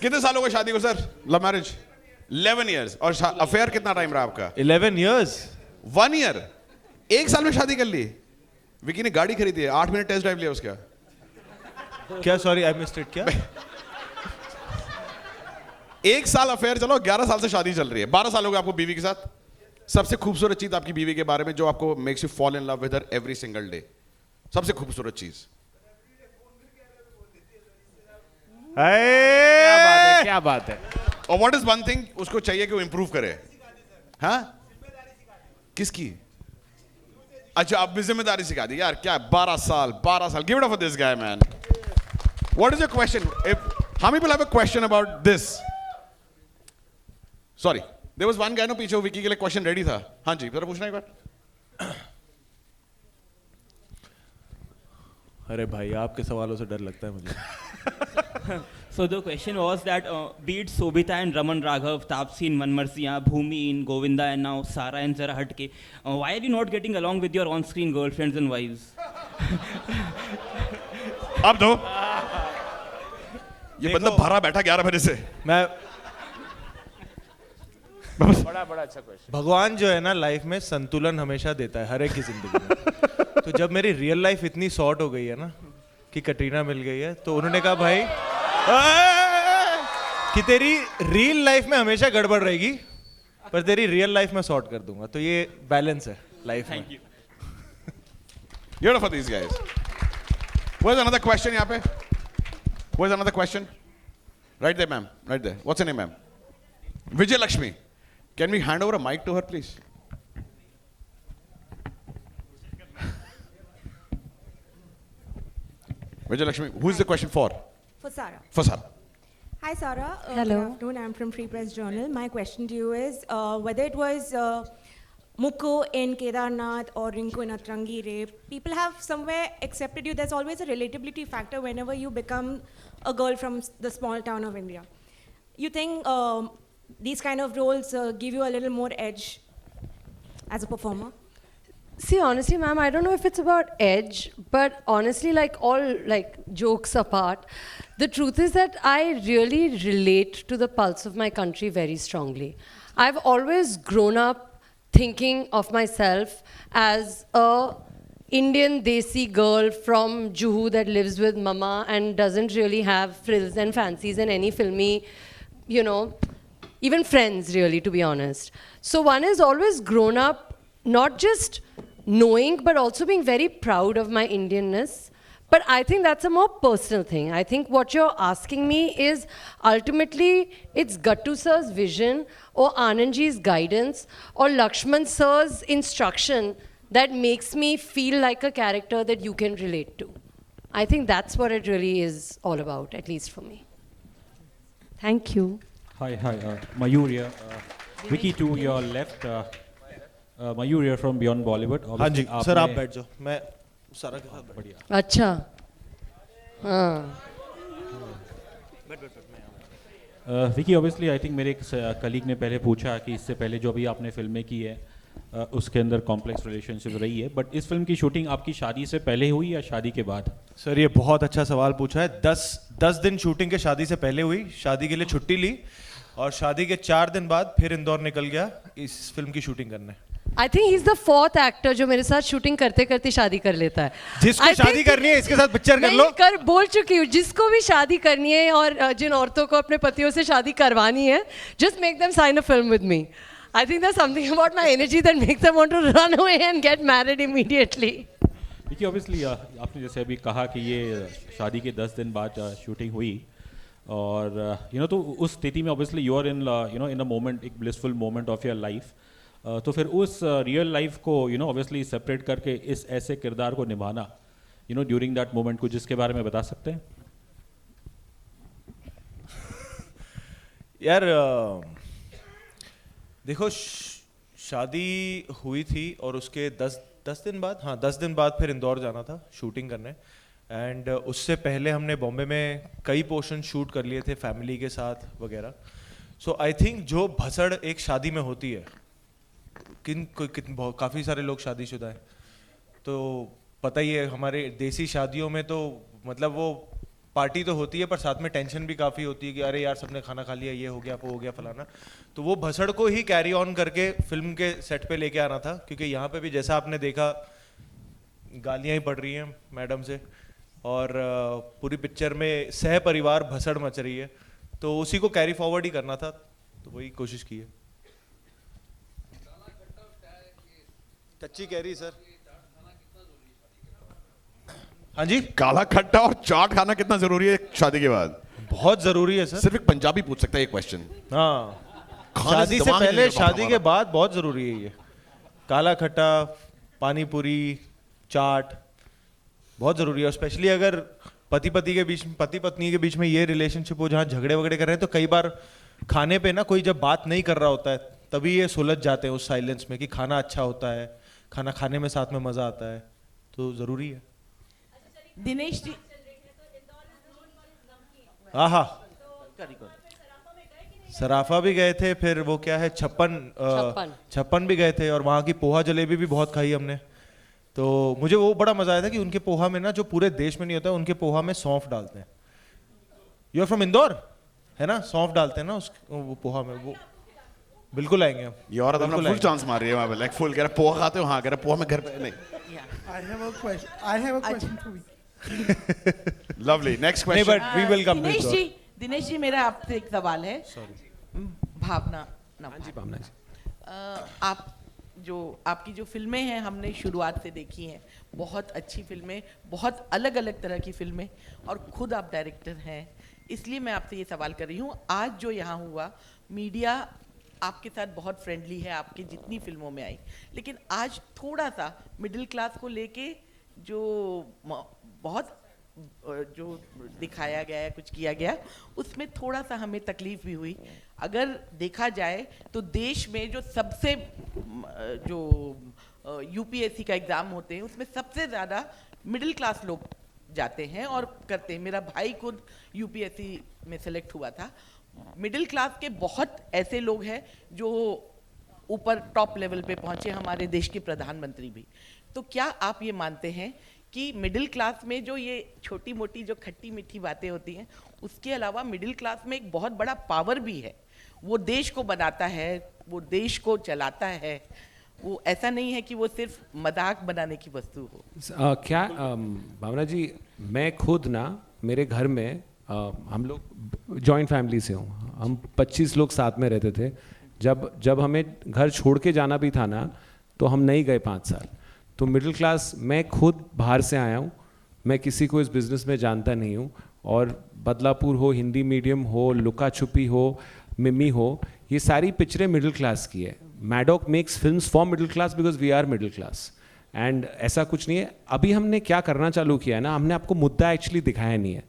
S1: कितने साल हो गए शादी को सर? Love marriage 11 years. और अफेयर कितना टाइम रहा आपका?
S2: 11 years।
S1: 1 ईयर। 1 साल में शादी कर ली। विकी ने गाड़ी खरीदी है, 8 मिनट टेस्ट ड्राइव लिया उसका।
S2: क्या? Sorry I missed it. क्या?
S1: 1 साल अफेयर चलो, 11 साल से शादी चल रही है। 12 साल हो गए आपको बीवी के साथ। सबसे खूबसूरत चीज आपकी बीवी के बारे में जो आपको makes you fall in love with her every single day, सबसे खूबसूरत चीज?
S4: क्या बात है।
S1: और व्हाट इज वन थिंग उसको चाहिए कि वो इंप्रूव करे? हाँ किसकी? अच्छा अब भी जिम्मेदारी सिखा दी यार। क्या 12 साल। Give it up for this guy man. What is your question? How many people have a question about this? Sorry there was one guy no पीछे, विकी के लिए क्वेश्चन रेडी था। हाँ जी जरा पूछना एक बार।
S2: अरे भाई आपके सवालों से डर लगता है मुझे।
S5: So the question was that be it Sobhita and Raman Raghav, Taapsee in Manmarsiya, Bhumi in Govinda, and now Sara and Zara Hatke, why are you not getting along with your on-screen girlfriends and wives?
S1: अब दो। ये बंदा भरा बैठा 11 बजे से।
S2: मैं
S4: बड़ा अच्छा क्वेश्चन।
S2: भगवान जो है ना लाइफ में संतुलन हमेशा देता है हर एक की जिंदगी में। तो जब मेरी रियल लाइफ इतनी शॉर्ट हो गई है ना कि कटरीना मिल गई है, तो उन्होंने कहा भाई कि तेरी रियल लाइफ में हमेशा गड़बड़ रहेगी पर तेरी रियल लाइफ में सॉर्ट कर दूंगा, तो ये बैलेंस है लाइफ में।
S5: Thank you.
S1: You're for these guys. Where's another question यहाँ पे? Where's another question? Right there, ma'am. Right there. What's your name, ma'am? Vijay Lakshmi. Can we hand over a mic to her, please? Vijay Lakshmi, who is the question for?
S6: For Sarah.
S1: For Sarah.
S6: Hi, Sarah.
S3: Hello.
S6: Good afternoon. I'm from Free Press Journal. My question to you is whether it was Mukku in Kedarnath or Rinku in Atrangi rape, people have somewhere accepted you. There's always a relatability factor whenever you become a girl from the small town of India. You think these kind of roles give you a little more edge as a performer?
S3: See, honestly, ma'am, I don't know if it's about edge, but honestly, like all like jokes apart, the truth is that I really relate to the pulse of my country very strongly. I've always grown up thinking of myself as a Indian Desi girl from Juhu that lives with mama and doesn't really have frills and fancies and any filmy, you know, even friends really, to be honest. So one has always grown up not just knowing but also being very proud of my Indianness. But I think that's a more personal thing. I think what you're asking me is ultimately it's Gattu sir's vision or Anandji's guidance or Lakshman sir's instruction that makes me feel like a character that you can relate to. I think that's what it really is all about, at least for me. Thank you.
S7: Hi, Mayur here. Vicky, to your left, Mayur here from Beyond Bollywood.
S2: हाँ जी
S7: Obviously,
S2: sir, आप
S7: आपने-
S2: बैठ जाओ, मैं सारा के साथ
S7: बढ़िया।
S3: अच्छा हाँ
S7: विकी, ऑब्वियसली आई थिंक मेरे एक कलीग ने पहले पूछा कि इससे पहले जो अभी आपने फिल्में की है उसके अंदर कॉम्प्लेक्स रिलेशनशिप रही है, बट इस फिल्म की शूटिंग आपकी शादी से पहले हुई या शादी के बाद?
S2: सर ये बहुत अच्छा सवाल पूछा है। 10 दिन शूटिंग के शादी से पहले हुई, शादी के लिए छुट्टी ली और शादी के 4 दिन बाद फिर इंदौर निकल गया इस फिल्म की शूटिंग करने।
S3: I think he is the fourth actor जो मेरे साथ शूटिंग करते करते शादी कर लेता है।
S2: जिसको
S3: I
S2: शादी
S3: think-
S2: करनी है इसके साथ पिक्चर कर
S3: नहीं,
S2: लो।
S3: कर बोल चुकी हूँ, जिसको भी शादी करनी है और जिन औरतों को अपने पतियों से शादी करवानी है, just make them sign a film with me. I think that's something about my energy that makes them want to run away and get married immediately.
S7: देखिए, ऑब्वियसली आपने जैसे अभी कहा कि ये शादी के 10 दिन बाद शूटिंग हुई और तो उस स्थिति में obviously you are in in a moment, एक blissful moment of your life. तो फिर उस रियल लाइफ को ऑब्वियसली सेपरेट करके इस ऐसे किरदार को निभाना ड्यूरिंग दैट मोमेंट, कुछ जिसके बारे में बता सकते हैं?
S2: यार देखो, शादी हुई थी और उसके 10 दिन बाद, हाँ 10 दिन बाद फिर इंदौर जाना था शूटिंग करने। एंड उससे पहले हमने बॉम्बे में कई पोर्शन शूट कर लिए थे फैमिली के साथ वगैरह। सो आई थिंक जो भसड़ एक शादी में होती है, काफ़ी सारे लोग शादीशुदा हैं तो पता ही है, हमारे देसी शादियों में तो मतलब वो पार्टी तो होती है पर साथ में टेंशन भी काफ़ी होती है कि अरे यार सबने खाना खा लिया, ये हो गया वो हो गया फलाना। तो वो भसड़ को ही कैरी ऑन करके फिल्म के सेट पे लेके आना था, क्योंकि यहाँ पे भी जैसा आपने देखा गालियाँ ही पड़ रही हैं मैडम से और पूरी पिक्चर में सह परिवार भसड़ मच रही है, तो उसी को कैरी फॉरवर्ड ही करना था, तो वही कोशिश की है। कच्ची कैरी सर। हाँ जी,
S1: काला खट्टा और चाट खाना कितना जरूरी है शादी के बाद?
S2: बहुत जरूरी है सर।
S1: सिर्फ एक पंजाबी पूछ सकता है ये क्वेश्चन।
S2: हाँ,
S1: खाने
S2: शादी से
S1: दिमाग नहीं
S2: पहले
S1: लगा
S2: शादी के
S1: हमारा।
S2: बाद बहुत जरूरी है ये। काला खट्टा, पानी पूरी, चाट बहुत जरूरी है। और स्पेशली अगर पति पत्नी के बीच में ये रिलेशनशिप हो जहाँ झगड़े वगड़े कर रहे हैं, तो कई बार खाने पे ना कोई जब बात नहीं कर रहा होता है तभी ये सुलझ जाते हैं उस साइलेंस में कि खाना अच्छा होता है, खाना खाने में साथ में मजा आता है, तो जरूरी है।
S6: दिनेश जी,
S2: हाँ हाँ, सराफा भी गए थे, फिर वो क्या है छप्पन भी गए थे और वहाँ की पोहा जलेबी भी बहुत खाई हमने। तो मुझे वो बड़ा मजा आया था कि उनके पोहा में ना, जो पूरे देश में नहीं होता, उनके पोहा में सौंफ डालते हैं। यू आर फ्रॉम इंदौर है ना, सौंफ डालते हैं ना वो पोहा में, वो बिल्कुल आएंगे हम।
S1: ये औरत अपना फुल चांस मार रही है वहाँ पे, लाइक फुल कह रहा पोहा खाते हो? हाँ कह रहा पोहा में घर पे नहीं।
S8: I have a question for you.
S1: Lovely. Next
S2: नहीं,
S1: question.
S2: But we will come to
S6: Dinesh ji,
S8: Dinesh ji, मेरा आपसे एक सवाल है। भावना नाम।
S4: जी भावना जी।
S8: आप जो आपकी जो फिल्में हैं हमने शुरुआत से देखी हैं, बहुत अच्छी फिल्में, बहुत अलग अलग तरह की फिल्में, और खुद आप डायरेक्टर हैं, इसलिए मैं आपसे ये सवाल कर रही हूँ। आज जो यहाँ हुआ, मीडिया आपके साथ बहुत फ्रेंडली है, आपकी जितनी फिल्मों में आई, लेकिन आज थोड़ा सा मिडिल क्लास को लेके जो बहुत जो दिखाया गया है, कुछ किया गया, उसमें थोड़ा सा हमें तकलीफ भी हुई। अगर देखा जाए तो देश में जो सबसे जो यूपीएससी का एग्ज़ाम होते हैं, उसमें सबसे ज़्यादा मिडिल क्लास लोग जाते हैं और करते हैं। मेरा भाई खुद यूपीएससी में सेलेक्ट हुआ था। मिडिल क्लास के बहुत ऐसे लोग हैं जो ऊपर टॉप लेवल पे पहुंचे, हमारे देश के प्रधानमंत्री भी। तो क्या आप ये मानते हैं कि मिडिल क्लास में जो ये छोटी मोटी जो खट्टी मीठी बातें होती हैं, उसके अलावा मिडिल क्लास में एक बहुत बड़ा पावर भी है, वो देश को बनाता है, वो देश को चलाता है, वो ऐसा नहीं है कि वो सिर्फ मजाक बनाने की वस्तु हो?
S4: क्या भावना जी, मैं खुद ना मेरे घर में हम लोग जॉइंट फैमिली से हूँ, हम 25 लोग साथ में रहते थे। जब हमें घर छोड़ के जाना भी था ना, तो हम नहीं गए 5 साल। तो मिडिल क्लास, मैं खुद बाहर से आया हूँ, मैं किसी को इस बिज़नेस में जानता नहीं हूँ, और बदलापुर हो, हिंदी मीडियम हो, लुका छुपी हो, मिमी हो, ये सारी पिक्चरें मिडिल क्लास की है। Maddock makes films for middle class because we are middle class, and ऐसा कुछ नहीं है। अभी हमने क्या करना चालू किया है ना, हमने आपको मुद्दा एक्चुअली दिखाया नहीं है।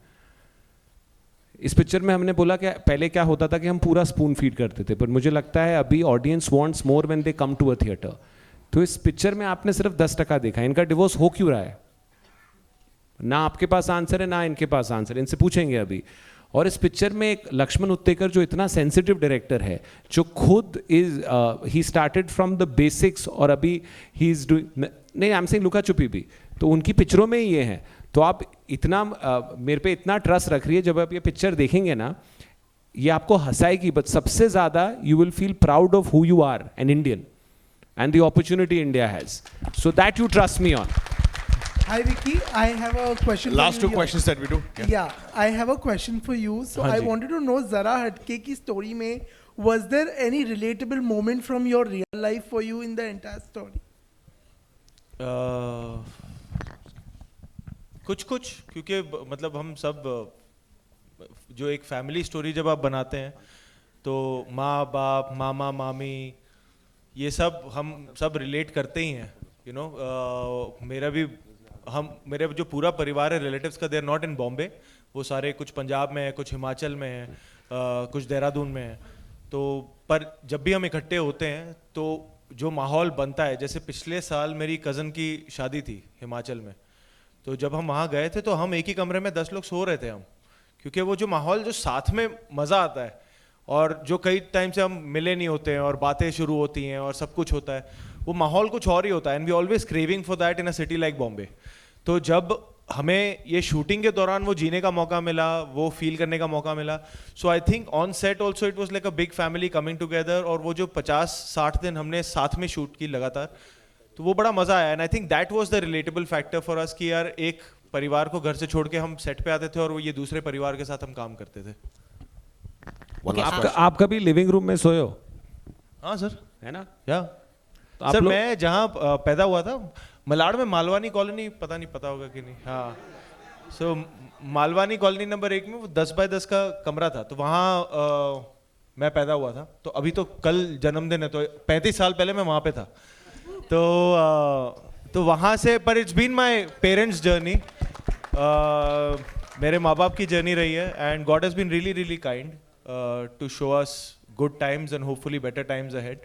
S4: इस पिक्चर में हमने बोला कि पहले क्या होता था कि हम पूरा स्पून फीड करते थे, पर मुझे लगता है अभी audience wants more when they come to a theatre. तो इस पिक्चर में आपने सिर्फ 10% देखा। इनका डिवोर्स हो क्यों रहा है, ना आपके पास आंसर है, ना इनके पास आंसर है, इनसे पूछेंगे अभी। और इस पिक्चर में एक लक्ष्मण उत्तेकर जो इतना सेंसिटिव डायरेक्टर है, जो खुद he started from the basics, और अभी ही इज डूइंग, नहीं आई एम सेइंग लुका छुपी भी, तो उनकी पिक्चरों में ही ये है। तो आप इतना मेरे पे इतना ट्रस्ट रख रही है, जब आप ये पिक्चर देखेंगे ना, ये आपको हंसाएगी, बट सबसे ज़्यादा you will feel proud of who you are, an Indian, and the opportunity India has. So that you trust me on.
S9: Hi Vicky, I have a question.
S1: Last
S9: for
S1: two
S9: you
S1: questions that we do.
S9: Yeah, I have a question for you. So I wanted to know, Zara Hatke ki story mein, was there any relatable moment from your real life for you in the entire story?
S2: कुछ क्योंकि मतलब हम सब जो एक family story जब आप बनाते हैं, तो माँ बाप, मामा मामी, ये सब हम सब रिलेट करते ही हैं, यू नो। मेरे जो पूरा परिवार है रिलेटिव्स का, they are not in Bombay, वो सारे कुछ पंजाब में है, कुछ हिमाचल में है, कुछ देहरादून में है। तो पर जब भी हम इकट्ठे होते हैं तो जो माहौल बनता है, जैसे पिछले साल मेरी कज़न की शादी थी हिमाचल में, तो जब हम वहाँ गए थे तो हम एक ही कमरे में 10 लोग सो रहे थे हम, क्योंकि वो जो माहौल, जो साथ में मज़ा आता है, और जो कई टाइम से हम मिले नहीं होते हैं और बातें शुरू होती हैं और सब कुछ होता है, वो माहौल कुछ और ही होता है। And we always craving for that in a city like Bombay. तो जब हमें ये शूटिंग के दौरान वो जीने का मौका मिला, वो फील करने का मौका मिला, so I think on set also it was like a big family coming together. और वो जो 50-60 दिन हमने साथ में शूट की लगातार, तो वो बड़ा मज़ा आया। And I think that was the relatable factor for us कि यार एक परिवार को घर से छोड़ के हम सेट पे आते थे और वो ये दूसरे परिवार के साथ हम काम करते थे।
S4: आप कभी लिविंग रूम में सोए हो?
S2: हाँ सर,
S4: है ना?
S2: या
S4: तो
S2: सर मैं जहाँ पैदा हुआ था, मलाड में मालवानी कॉलोनी, पता नहीं पता होगा कि नहीं, हाँ। सो मालवानी कॉलोनी नंबर 1 में वो 10 बाय 10 का कमरा था, तो वहाँ मैं पैदा हुआ था। तो अभी तो कल जन्मदिन है, तो 35 साल पहले मैं वहाँ पे था। तो वहाँ से, पर it's been my parents journey, मेरे माँ बाप की जर्नी रही है। And God has been really really kind to show us good times and hopefully better times ahead.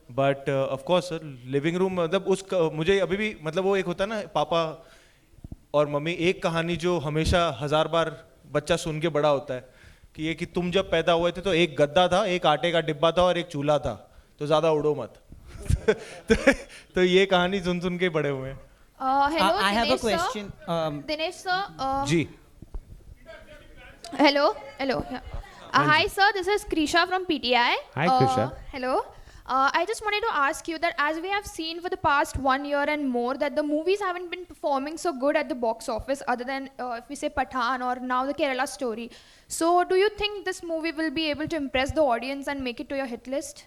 S2: But of course sir, living room मतलब मुझे अभी भी, मतलब वो एक होता है ना, पापा और मम्मी, एक कहानी जो हमेशा 1000 बार बच्चा सुन के बड़ा होता है, कि ये कि तुम जब पैदा हुए थे तो एक गद्दा था, एक आटे का डिब्बा था और एक चूल्हा था, तो ज़्यादा उड़ो मत। तो ये कहानी सुन सुन के बड़े हुए हैं।
S10: Hello,
S11: I have a
S10: Dinesh sir.
S11: question.
S10: Dinesh sir.
S4: Ji.
S10: Hello. Yeah. Hi sir, this is Krisha from PTI.
S4: Hi, Krisha.
S10: Hello. I just wanted to ask you that as we have seen for the past 1 year and more that the movies haven't been performing so good at the box office other than if we say Pathaan or now the Kerala Story. So do you think this movie will be able to impress the audience and make it to your hit list?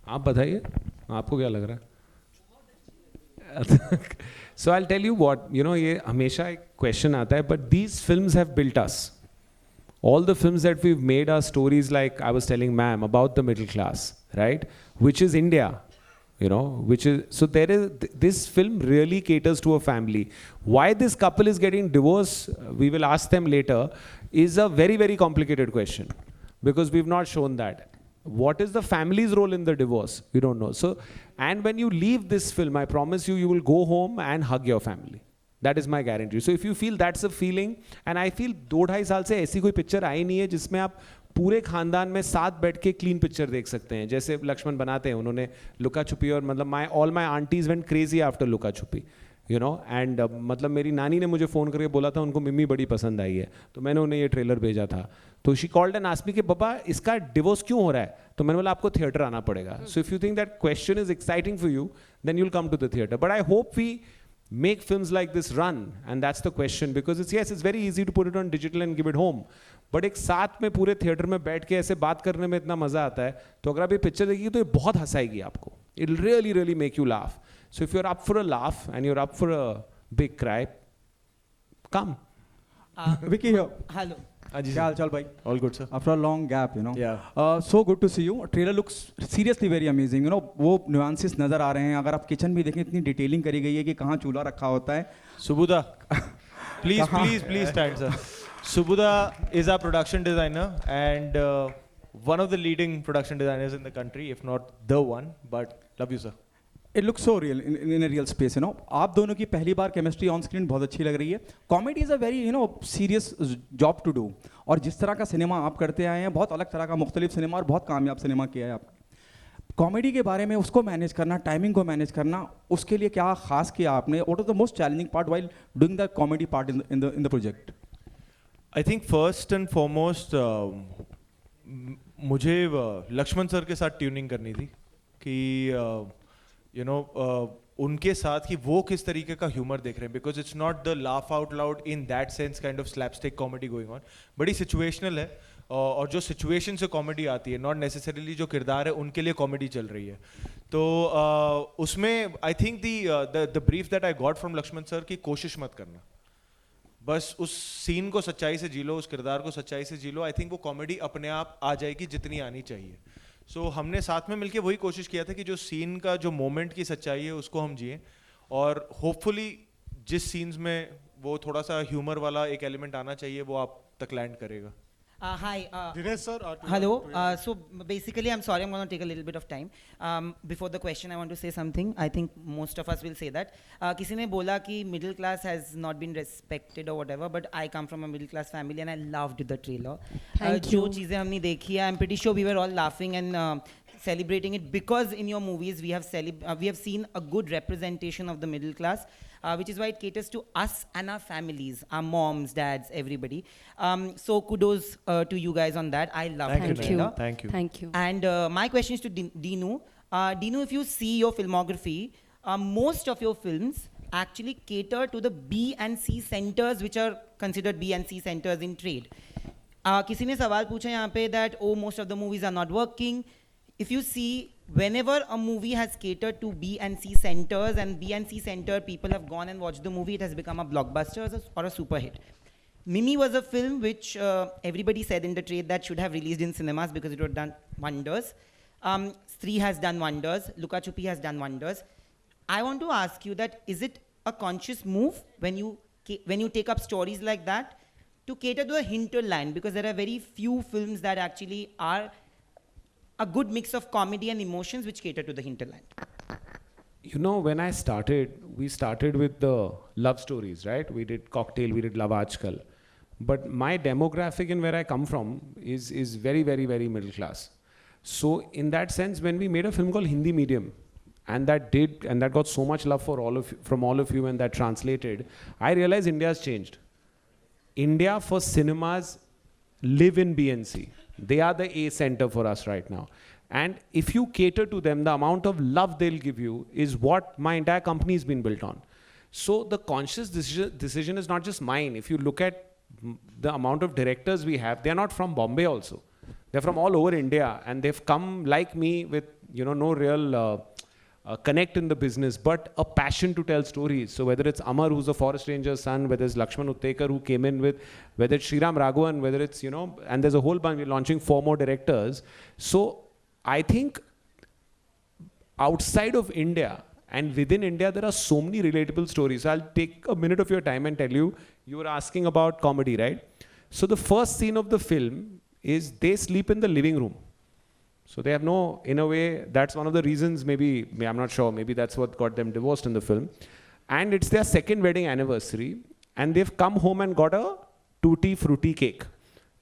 S4: आप बताइए, आपको क्या लग रहा है? So I'll tell you what, you know, ये हमेशा एक question आता है, but these films have built us. All the films that we've made are stories like I was telling ma'am about the middle class, right? Which is India, you know, which is, so there is, this film really caters to a family. Why this couple is getting divorced, we will ask them later, is a very, very complicated question because we've not shown that. What is the family's role in the divorce? We don't know. So, and when you leave this film, I promise you, you will go home and hug your family. That is my guarantee. So if you feel that's a feeling, and I feel 2-2.5 साल से ऐसी कोई picture आई नहीं है जिसमें आप पूरे खानदान में साथ बैठ के क्लीन पिक्चर देख सकते हैं, जैसे लक्ष्मण बनाते हैं उन्होंने लुका छुपी, और मतलब all my aunties went crazy after Luka Chhupi, you no, and मतलब मेरी नानी ने मुझे फ़ोन करके बोला था उनको मिम्मी बड़ी पसंद आई है, तो मैंने उन्हें ये ट्रेलर भेजा था, तो she called and asked me कि पापा इसका डिवोर्स क्यों हो रहा है, तो मैंने बोला आपको थिएटर आना पड़ेगा. So if you think that question is exciting for you, then you'll come to the theatre. But I hope we make films like this run, and that's the question, because it's very easy to put it on digital and give it home, but एक साथ में पूरे theatre में बैठ के ऐसे बात करने में इतना मजा आता है, तो अगर आप ये पिक्चर देखिए तो ये बहुत हंसाएगी आपको. It'll really really make you laugh. So if you're up for a laugh and you're up for a big cry, come.
S11: Vicky here.
S12: Hello.
S11: क्या हाल चाल भाई?
S2: All good, sir.
S11: After a long gap, you know.
S2: Yeah.
S11: So good to see you. Trailer looks seriously very amazing. You know, वो nuances नज़र आ रहे हैं. अगर आप kitchen भी देखें, इतनी डिटेलिंग करी गई है कि कहाँ चूल्हा रखा होता है.
S2: Subudha, please stand, sir. Subudha is our production designer and one of the leading production designers in the country, if not the one. But love you, sir.
S11: It looks so real in a real space, you know. आप दोनों की पहली बार chemistry on screen बहुत अच्छी लग रही है. Comedy is a very serious job to do, और जिस तरह का सिनेमा आप करते आए हैं, बहुत अलग तरह का मुख्तलिफ सिनेमा और बहुत कामयाब सिनेमा किया है आपने. कॉमेडी के बारे में उसको मैनेज करना, टाइमिंग को मैनेज करना, उसके लिए क्या खास किया आपने? What is the most challenging part while doing the comedy part in the project?
S2: I think first and foremost मुझे लक्ष्मण सर के साथ ट्यूनिंग करनी थी कि उनके साथ कि वो किस तरीके का ह्यूमर देख रहे हैं, because it's not the laugh out loud in that sense kind of slapstick comedy going on, बड़ी सिचुएशनल है, और जो सिचुएशन से कॉमेडी आती है, नॉट नेसेसरीली जो किरदार है उनके लिए कॉमेडी चल रही है. तो उसमें I think the brief that I got from Laxman sir की कोशिश मत करना, बस उस सीन को सच्चाई से जी लो, उस किरदार को सच्चाई से जी लो. आई थिंक वो कॉमेडी अपने आप आ जाएगी जितनी आनी चाहिए. सो हमने साथ में मिलके वही कोशिश किया था कि जो सीन का जो मोमेंट की सच्चाई है उसको हम जिए, और होपफुली जिस सीन्स में वो थोड़ा सा ह्यूमर वाला एक एलिमेंट आना चाहिए वो आप तक लैंड करेगा.
S12: Hi.
S11: Dinesh sir.
S12: Hello. So basically, I'm sorry, I'm going to take a little bit of time. Before the question, I want to say something. I think most of us will say that. किसी ने बोला कि middle class has not been respected or whatever, but I come from a middle class family and I loved the trailer.
S3: Thank
S12: जो
S3: you.
S12: चीज़ें हमने देखी है, I'm pretty sure we were all laughing and celebrating it because in your movies we have seen a good representation of the middle class, which is why it caters to us and our families, our moms, dads, everybody. So kudos to you guys on that. I love the trailer.
S2: Thank you.
S12: And my question is to Dinu. Dinu, if you see your filmography, most of your films actually cater to the B and C centers, which are considered B and C centers in trade. किसी ने सवाल पूछा यहाँ पे that most of the movies are not working. If you see, whenever a movie has catered to B and C centers and B and C center people have gone and watched the movie, it has become a blockbuster or a super hit. Mimi was a film which everybody said in the trade that should have released in cinemas because it would have done wonders. Stree has done wonders. Luka Chupi has done wonders. I want to ask you that is it a conscious move when you take up stories like that to cater to the hinterland, because there are very few films that actually are a good mix of comedy and emotions which cater to the hinterland?
S4: You know, when I started, we started with the love stories, right? We did Cocktail, we did Love Aajkal. But my demographic and where I come from is very, very, very middle class. So in that sense, when we made a film called Hindi Medium, and that got so much love from all of you, and that translated, I realized India has changed. India for cinemas live in B and C. They are the A center for us right now. And if you cater to them, the amount of love they'll give you is what my entire company has been built on. So the conscious decision is not just mine. If you look at the amount of directors we have, they're not from Bombay also. They're from all over India, and they've come like me with, no real connect in the business, but a passion to tell stories. So whether it's Amar, who's a forest ranger's son, whether it's Lakshman Uttekar, who came in with, whether it's Sriram Raghavan, whether it's, and there's a whole bunch, we're launching 4 more directors. So I think outside of India and within India, there are so many relatable stories. So I'll take a minute of your time and tell you, you were asking about comedy, right? So the first scene of the film is they sleep in the living room. So they have no, in a way, that's one of the reasons, maybe I'm not sure, maybe that's what got them divorced in the film. And it's their 2nd wedding anniversary, and they've come home and got a tutti frutti cake.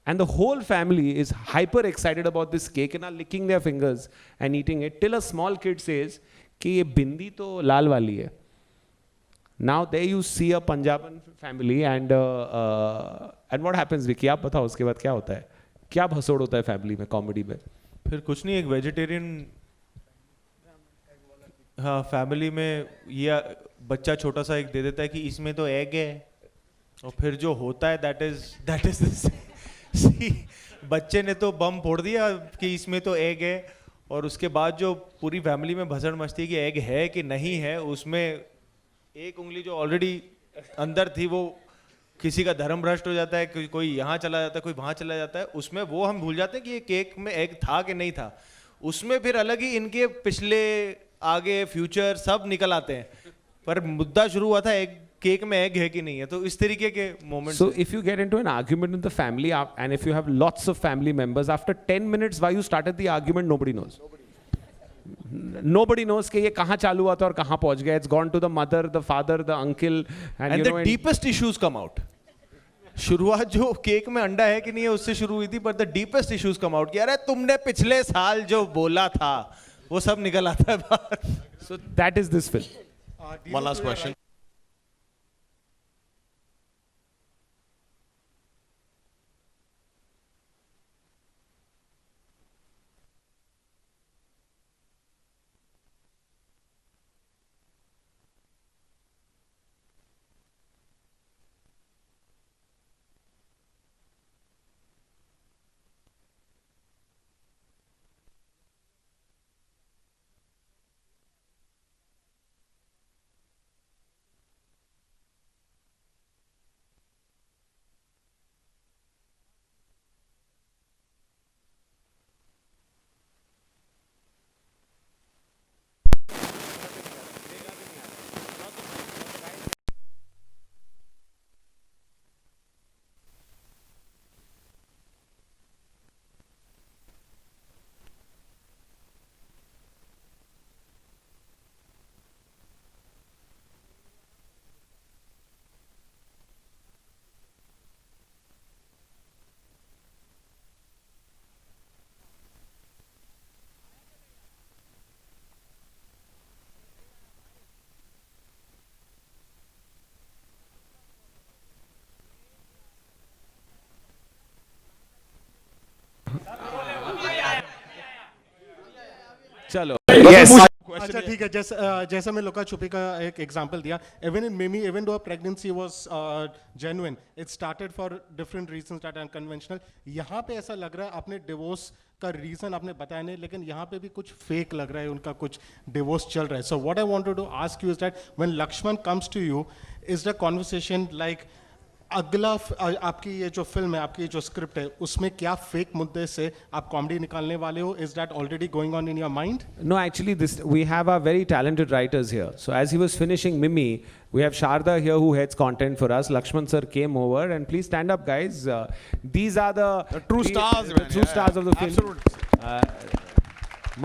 S4: And the whole family is hyper excited about this cake and are licking their fingers and eating it, till a small kid says, कि ये बिंदी तो लाल वाली है. Now there you see a Punjaban family and what happens, Vicky? आप बताओ उसके बाद क्या होता है? क्या भसोड़ होता है फैमिली में, कॉमेडी में?
S2: फिर कुछ नहीं, एक वेजिटेरियन फैमिली में ये बच्चा छोटा सा एक दे देता है कि इसमें तो एग है, और फिर जो होता है दैट इज बच्चे ने तो बम फोड़ दिया कि इसमें तो एग है, और उसके बाद जो पूरी फैमिली में भसड़ मचती है कि एग है कि नहीं है, उसमें एक उंगली जो ऑलरेडी अंदर थी वो किसी का धर्म भ्रष्ट हो जाता है, कोई यहाँ चला जाता है, कोई वहाँ चला जाता है, उसमें वो हम भूल जाते हैं कि ये केक में एग था कि नहीं था. उसमें फिर अलग ही इनके पिछले आगे फ्यूचर सब निकल आते हैं, पर मुद्दा शुरू हुआ था एग, केक में एग है कि नहीं है. तो इस तरीके के moments.
S4: So if you get into an argument in the family and if you have lots of family members, after 10 minutes why you started the argument, nobody knows. Nobody knows कि ये कहाँ चालू हुआ था और कहाँ पहुँच गया. It's gone to the mother, the father, the uncle,
S2: and the deepest issues come out. शुरुआत जो केक में अंडा है कि नहीं है उससे शुरू हुई थी, but the deepest issues come out कि अरे तुमने पिछले साल जो बोला था वो सब निकल आता है बाहर.
S4: So that is this film.
S1: One last question.
S4: चलो.
S13: Yes.
S14: अच्छा ठीक है, जैसा मैं लुका छुपी का एक एग्जांपल दिया, even in Mimi, even though pregnancy was genuine, it started for different reasons that are unconventional. यहाँ पे ऐसा लग रहा है आपने डिवोर्स का रीजन आपने बताया नहीं, लेकिन यहाँ पे भी कुछ फेक लग रहा है, उनका कुछ डिवोर्स चल रहा है. So what I wanted to ask you is that when Laxman comes to you, is the conversation like अगला आपकी ये जो फिल्म है, आपकी जो स्क्रिप्ट है, उसमें क्या फेक मुद्दे से आप कॉमेडी निकालने वाले हो? Is that already going on in your mind?
S4: No, actually, we have our very talented writers here. So as he was finishing Mimi, we have Sharda here who heads content for us. Lakshman sir came over, and please stand up, guys. These are the
S1: true stars,
S4: the true stars of the film.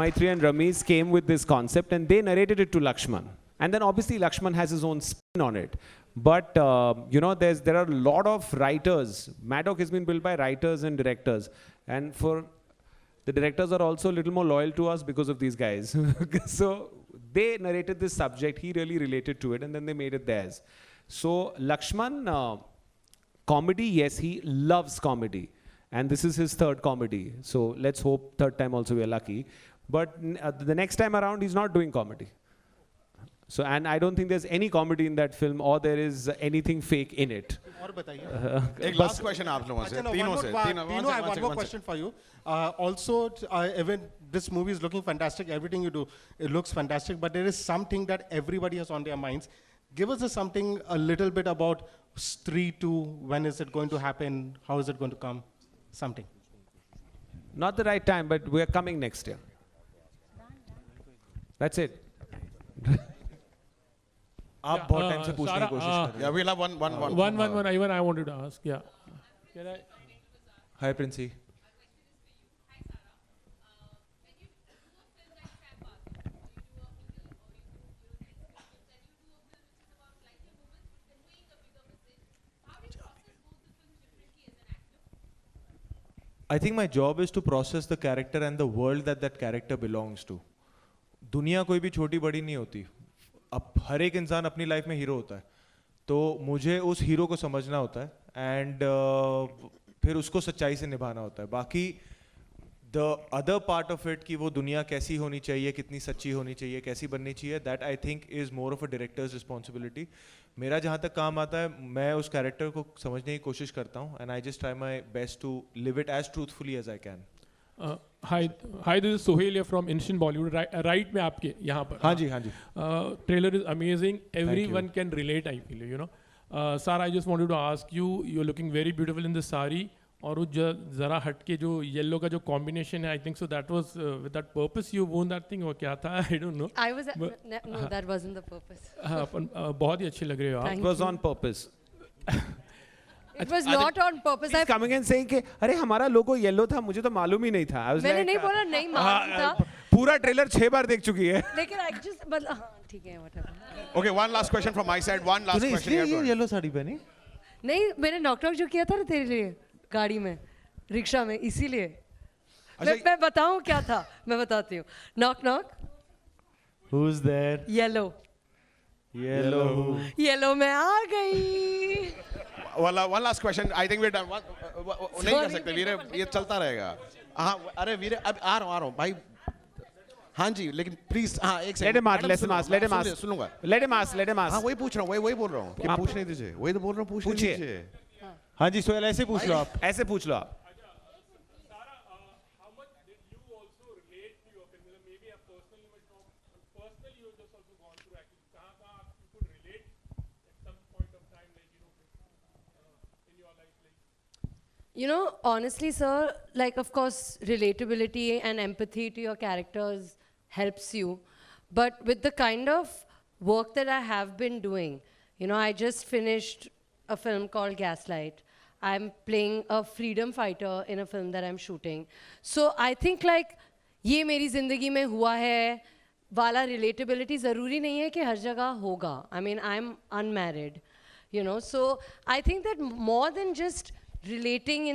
S4: Maitri and Ramesh came with this concept, and they narrated it to Lakshman. And then obviously Lakshman has his own spin on it. But there are a lot of writers. Maddock has been built by writers and directors, and for the directors are also a little more loyal to us because of these guys. So they narrated this subject. He really related to it, and then they made it theirs. So Lakshman, comedy, yes, he loves comedy, and this is his 3rd comedy. So let's hope 3rd time also we are lucky. but the next time around he's not doing comedy. So, and I don't think there's any comedy in that film or there is anything fake in it.
S14: और बताइए.
S1: एक last question आप लोगों से, तीनों से,
S14: Tino, I have one more question for you. Also, even this movie is looking fantastic. Everything you do, it looks fantastic. But there is something that everybody has on their minds. Give us something a little bit about Stree 2. When is it going to happen? How is it going to come? Something.
S4: Not the right time, but we're coming next year. That's it.
S2: आप बहुत time से पूछने की कोशिश कर रहे
S1: Yeah, we'll have one.
S13: Even I wanted to ask. Yeah. Can I?
S2: Hi, Princey. I think my job is to process the character and the world that that character belongs to. दुनिया कोई भी छोटी बड़ी नहीं होती. अब हर एक इंसान अपनी लाइफ में हीरो होता है, तो मुझे उस हीरो को समझना होता है एंड फिर उसको सच्चाई से निभाना होता है. बाकी the other part of it कि वो दुनिया कैसी होनी चाहिए, कितनी सच्ची होनी चाहिए, कैसी बननी चाहिए, that I think is more of a directors responsibility. मेरा जहाँ तक काम आता है, मैं उस कैरेक्टर को समझने की कोशिश करता हूँ and I just try my best to live it as truthfully as I can.
S13: Hi, this is Sohail here from Instant Bollywood. Right में आपके यहाँ पर.
S2: हाँ जी, हाँ जी.
S13: Trailer is amazing. Everyone can relate. I feel you know. Sir, I just wanted to ask you. You're looking very beautiful in the sari. और वो जरा हट के जो येलो का जो कॉम्बिनेशन है, I think so that was with that purpose you won that thing, और क्या था, I don't know.
S3: I was no, that wasn't the purpose.
S13: हाँ, बहुत ही अच्छे लग रहे हो आप.
S4: It was on purpose.
S3: It was not on purpose.
S4: He's coming and saying कि अरे हमारा लोगो येलो था, मुझे तो मालूम ही नहीं था.
S3: मैंने नहीं बोला नहीं मालूम था.
S4: पूरा ट्रेलर 6 बार देख चुकी है.
S3: लेकिन I just मतलब हाँ ठीक है whatever.
S1: Okay, one last question from my side. One last question.
S2: तूने इसलिए येलो साड़ी पहनी?
S3: नहीं, मैंने नॉक जो किया था ना तेरे लिए गाड़ी में, रिक्शा में, इसीलिए. मैं बताऊँ क्या था? मैं बताती हूँ. Knock.
S2: Who's there?
S3: Yellow. Yellow में आ गई.
S1: One last question. I think we're done. नहीं कर सकते वीरे, ये चलता रहेगा. हाँ, अरे वीरे अब आ रहा हूँ भाई. हाँ जी, लेकिन प्लीज हाँ एक
S4: सेकंड. Let him ask.
S1: सुनूंगा.
S4: Let him ask.
S1: हाँ वही पूछ रहा हूँ, वही बोल रहा हूँ. कि पूछने दीजिए. वही तो बोल रहा हूँ, पूछने दीजिए.
S2: हाँ जी, सोहेल ऐसे पूछ लो आप.
S4: ऐसे पूछ लो आप.
S3: You know, honestly, sir, like, of course, relatability and empathy to your characters helps you. But with the kind of work that I have been doing, you know, I just finished a film called Gaslight. I'm playing a freedom fighter in a film that I'm shooting. So I think, like, ये मेरी ज़िंदगी में हुआ है वाला relatability ज़रूरी नहीं है कि हर जगह होगा. I mean, I'm unmarried, you know. So I think that more than just relating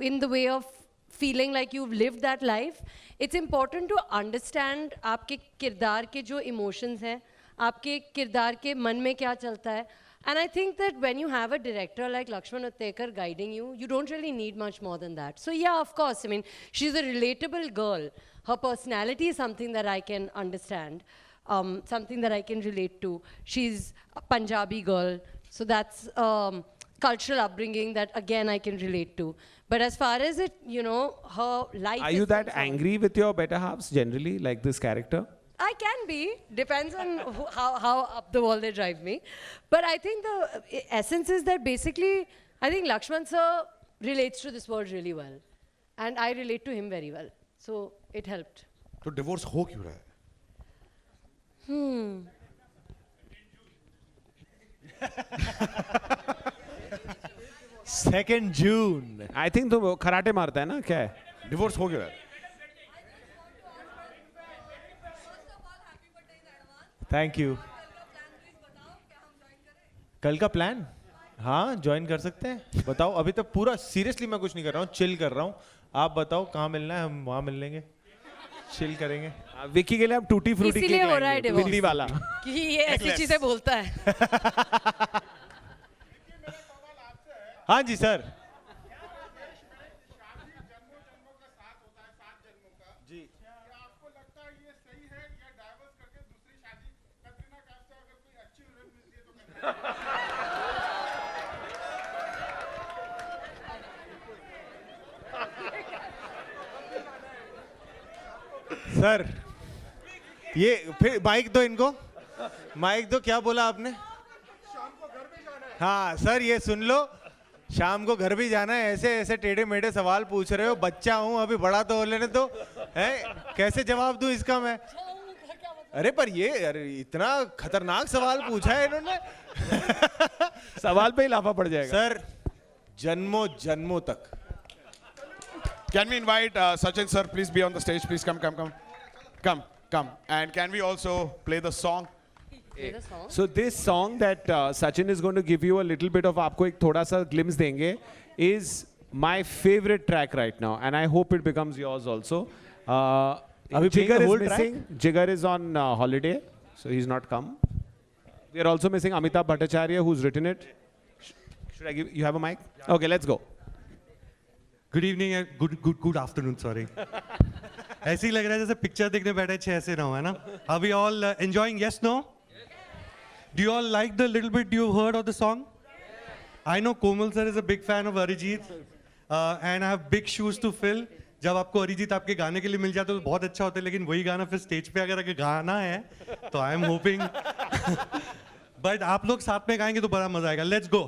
S3: in the way of feeling like you've lived that life, it's important to understand आपके किरदार के जो emotions हैं, आपके किरदार के मन में क्या चलता है. And I think that when you have a director like Lakshman Uttekar guiding you, you don't really need much more than that. So yeah, of course, I mean, she's a relatable girl. Her personality is something that I can understand, something that I can relate to. She's a Punjabi girl, so that's cultural upbringing that again I can relate to. But as far as it, you know, her life.
S4: Are you that angry with your better halves generally, like this character?
S3: I can be, depends on how up the wall they drive me. But I think the essence is that basically, I think Lakshman sir relates to this world really well. And I relate to him very well. So it helped.
S1: तो divorce हो क्यों रहा है?
S2: 2nd June.
S4: I think तो खराटे मारता है ना, क्या है?
S1: Divorce हो क्यों रहा है?
S2: Thank you. कल का प्लान? हाँ, ज्वाइन कर सकते हैं. बताओ. अभी तक पूरा सीरियसली मैं कुछ नहीं कर रहा हूँ, चिल कर रहा हूँ. आप बताओ कहाँ मिलना है, हम वहाँ मिल लेंगे, चिल करेंगे.
S4: विकी के लिए आप टूटी फ्रूटी केक
S3: इसीलिए हो रहा है
S4: लाएंगे, दिल्ली वाला.
S3: कि ये ऐसी चीजें बोलता है.
S2: हाँ जी सर. जी. सर ये फिर माइक दो इनको, माइक दो, क्या बोला आपने? हाँ सर ये सुन लो, शाम को घर भी जाना है, ऐसे ऐसे टेढ़े मेढ़े सवाल पूछ रहे हो, बच्चा हूँ अभी, बड़ा तो हो लेने दो, है कैसे जवाब दूं इसका मैं? अरे पर ये अरे इतना खतरनाक सवाल पूछा है इन्होंने।
S4: सवाल पे ही लाफा पड़ जाएगा
S2: सर जन्मों जन्मों तक।
S1: Can we invite Sachin sir, please be on the stage, please come. And can we also play the song?
S4: So this song that Sachin is going to give you a little bit of, आपको एक थोड़ा सा glimpse देंगे, is my favorite track right now, and I hope it becomes yours also. Jigar is missing. Jigar is on holiday, so he's not come. We are also missing Amitabh Bhattacharya, who's written it. Should I give you have a mic? Okay, let's go.
S15: Good evening and good afternoon, sorry. ऐसे ही लग रहा है जैसे picture देखने बैठे 6 से 9, है ना? Are we all enjoying? Yes, no? Do you all like the little bit you heard of the song? I know Komal sir is a big fan of Arijit, and I have big shoes to fill. जब आपको अरिजीत आपके गाने के लिए मिल जाता है तो बहुत अच्छा होता है, लेकिन वही गाना फिर स्टेज पे अगर गाना है तो आई एम होपिंग बट आप लोग साथ में गाएंगे तो बड़ा मजा आएगा। Let's go.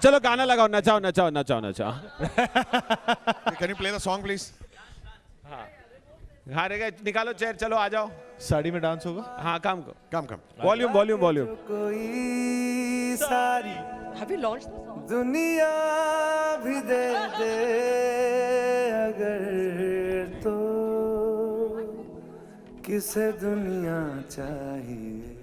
S4: चलो गाना लगाओ, नचाओ नचाओ नचाओ नचाओ।
S1: Can you play the song please?
S4: हाँ रे निकालो चेयर, चलो आ जाओ।
S2: साड़ी में डांस होगा?
S4: हाँ काम को
S1: Come.
S4: Volume volume volume.
S16: कोई सारी
S3: Have you launched the song?
S16: दुनिया भी दे दे अगर तो किसे दुनिया चाहिए।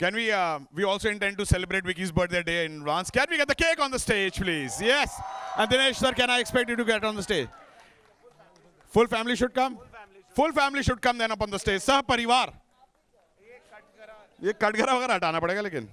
S1: Can we also intend to celebrate Vicky's birthday day in advance. Can we get the cake on the stage, please? Yes. And Dinesh sir, can I expect you to get on the stage? Full family should come? Full family should come then up on the stage. Sah parivar. ये कटघरा वगैरह हटाना पड़ेगा लेकिन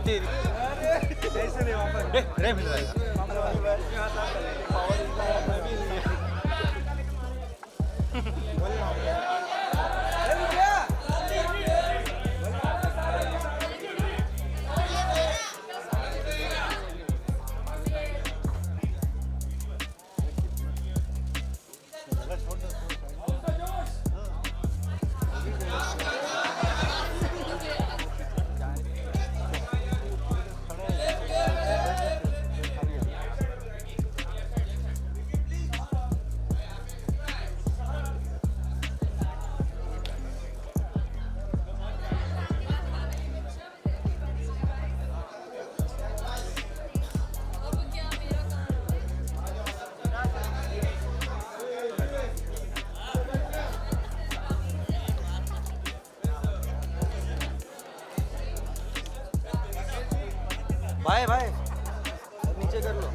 S17: ऐसे नहीं वापस रे मिल रहा है भाई भाई नीचे कर लो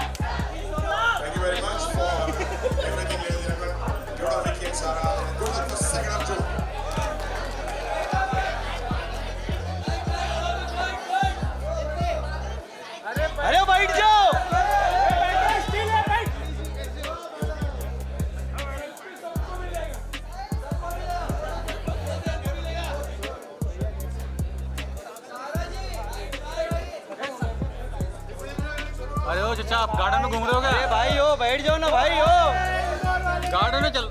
S1: Thank you very much for everything, ladies and gentlemen. Good of Vicky and Sarah. Good luck for second half too.
S17: अरे बैठ जाओ
S18: अरे ओ चचा आप गार्डन में घूम रहे हो क्या?
S17: अरे भाई हो बैठ जाओ ना भाई हो
S18: गार्डन में चल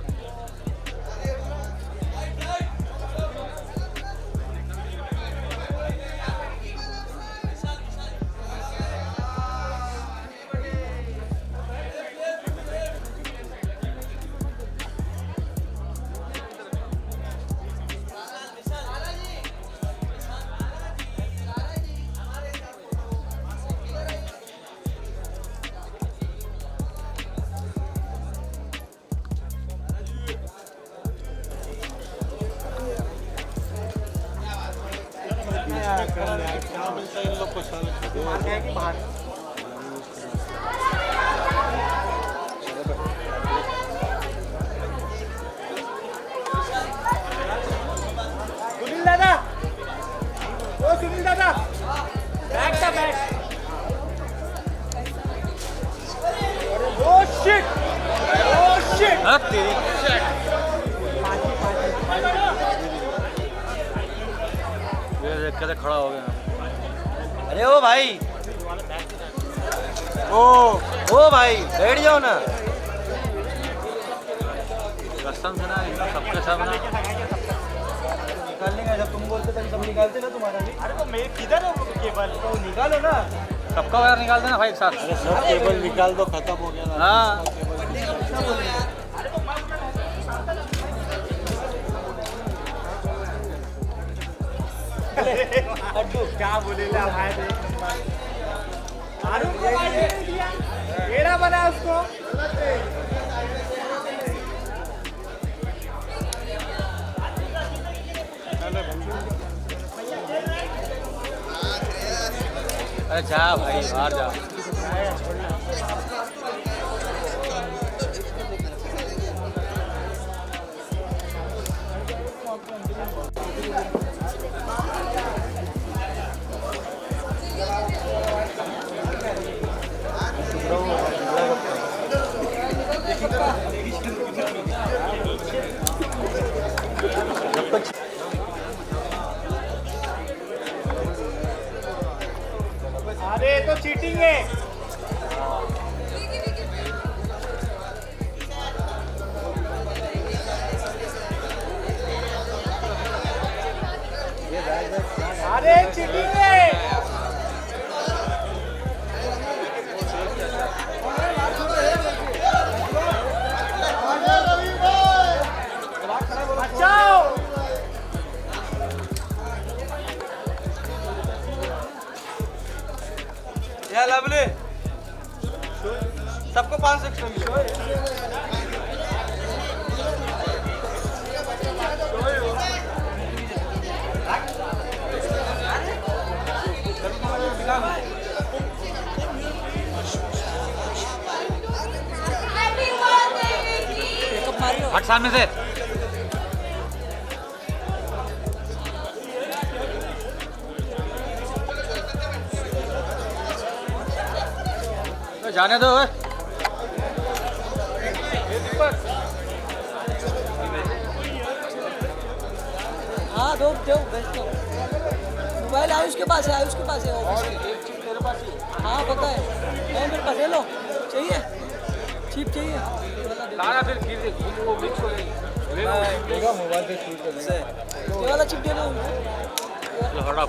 S17: सुनील दादा ओ सुनील दादा back the back oh shit
S18: अब तेरी ये देख के खड़ा हो गया
S17: अरे ओ भाई ओ भाई बैठ जाओ ना
S18: कसम से ना सबके सब ना
S17: निकालने का जब तुम बोलते तभी सब निकालते ना तुम्हारा भी अरे तो मैं किधर है वो केबल तो निकालो ना
S18: सबका वायर निकाल देना भाई एक साथ
S17: सब केबल निकाल दो खत्म हो गया ना
S18: हाँ
S17: अड्डू क्या बोलेगा भाई केड़ा बना उसको
S18: अरे जा भाई बाहर जा
S17: अरे तो चीटिंग है अरे चीटिंग है बचाओ
S18: या लवली
S17: 5 एक्स्ट्रा मिले
S18: हट सामने से जाने दो
S17: हाँ दो मोबाइल आयुष के पास है तेरे पास हाँ पता है मेरे पास है लो चाहिए चिप चाहिए
S18: लाना फिर गिर वो मिक्स हो जाएगी
S17: मोबाइल पे शूट करने ये वाला चिप दे दो
S18: हटा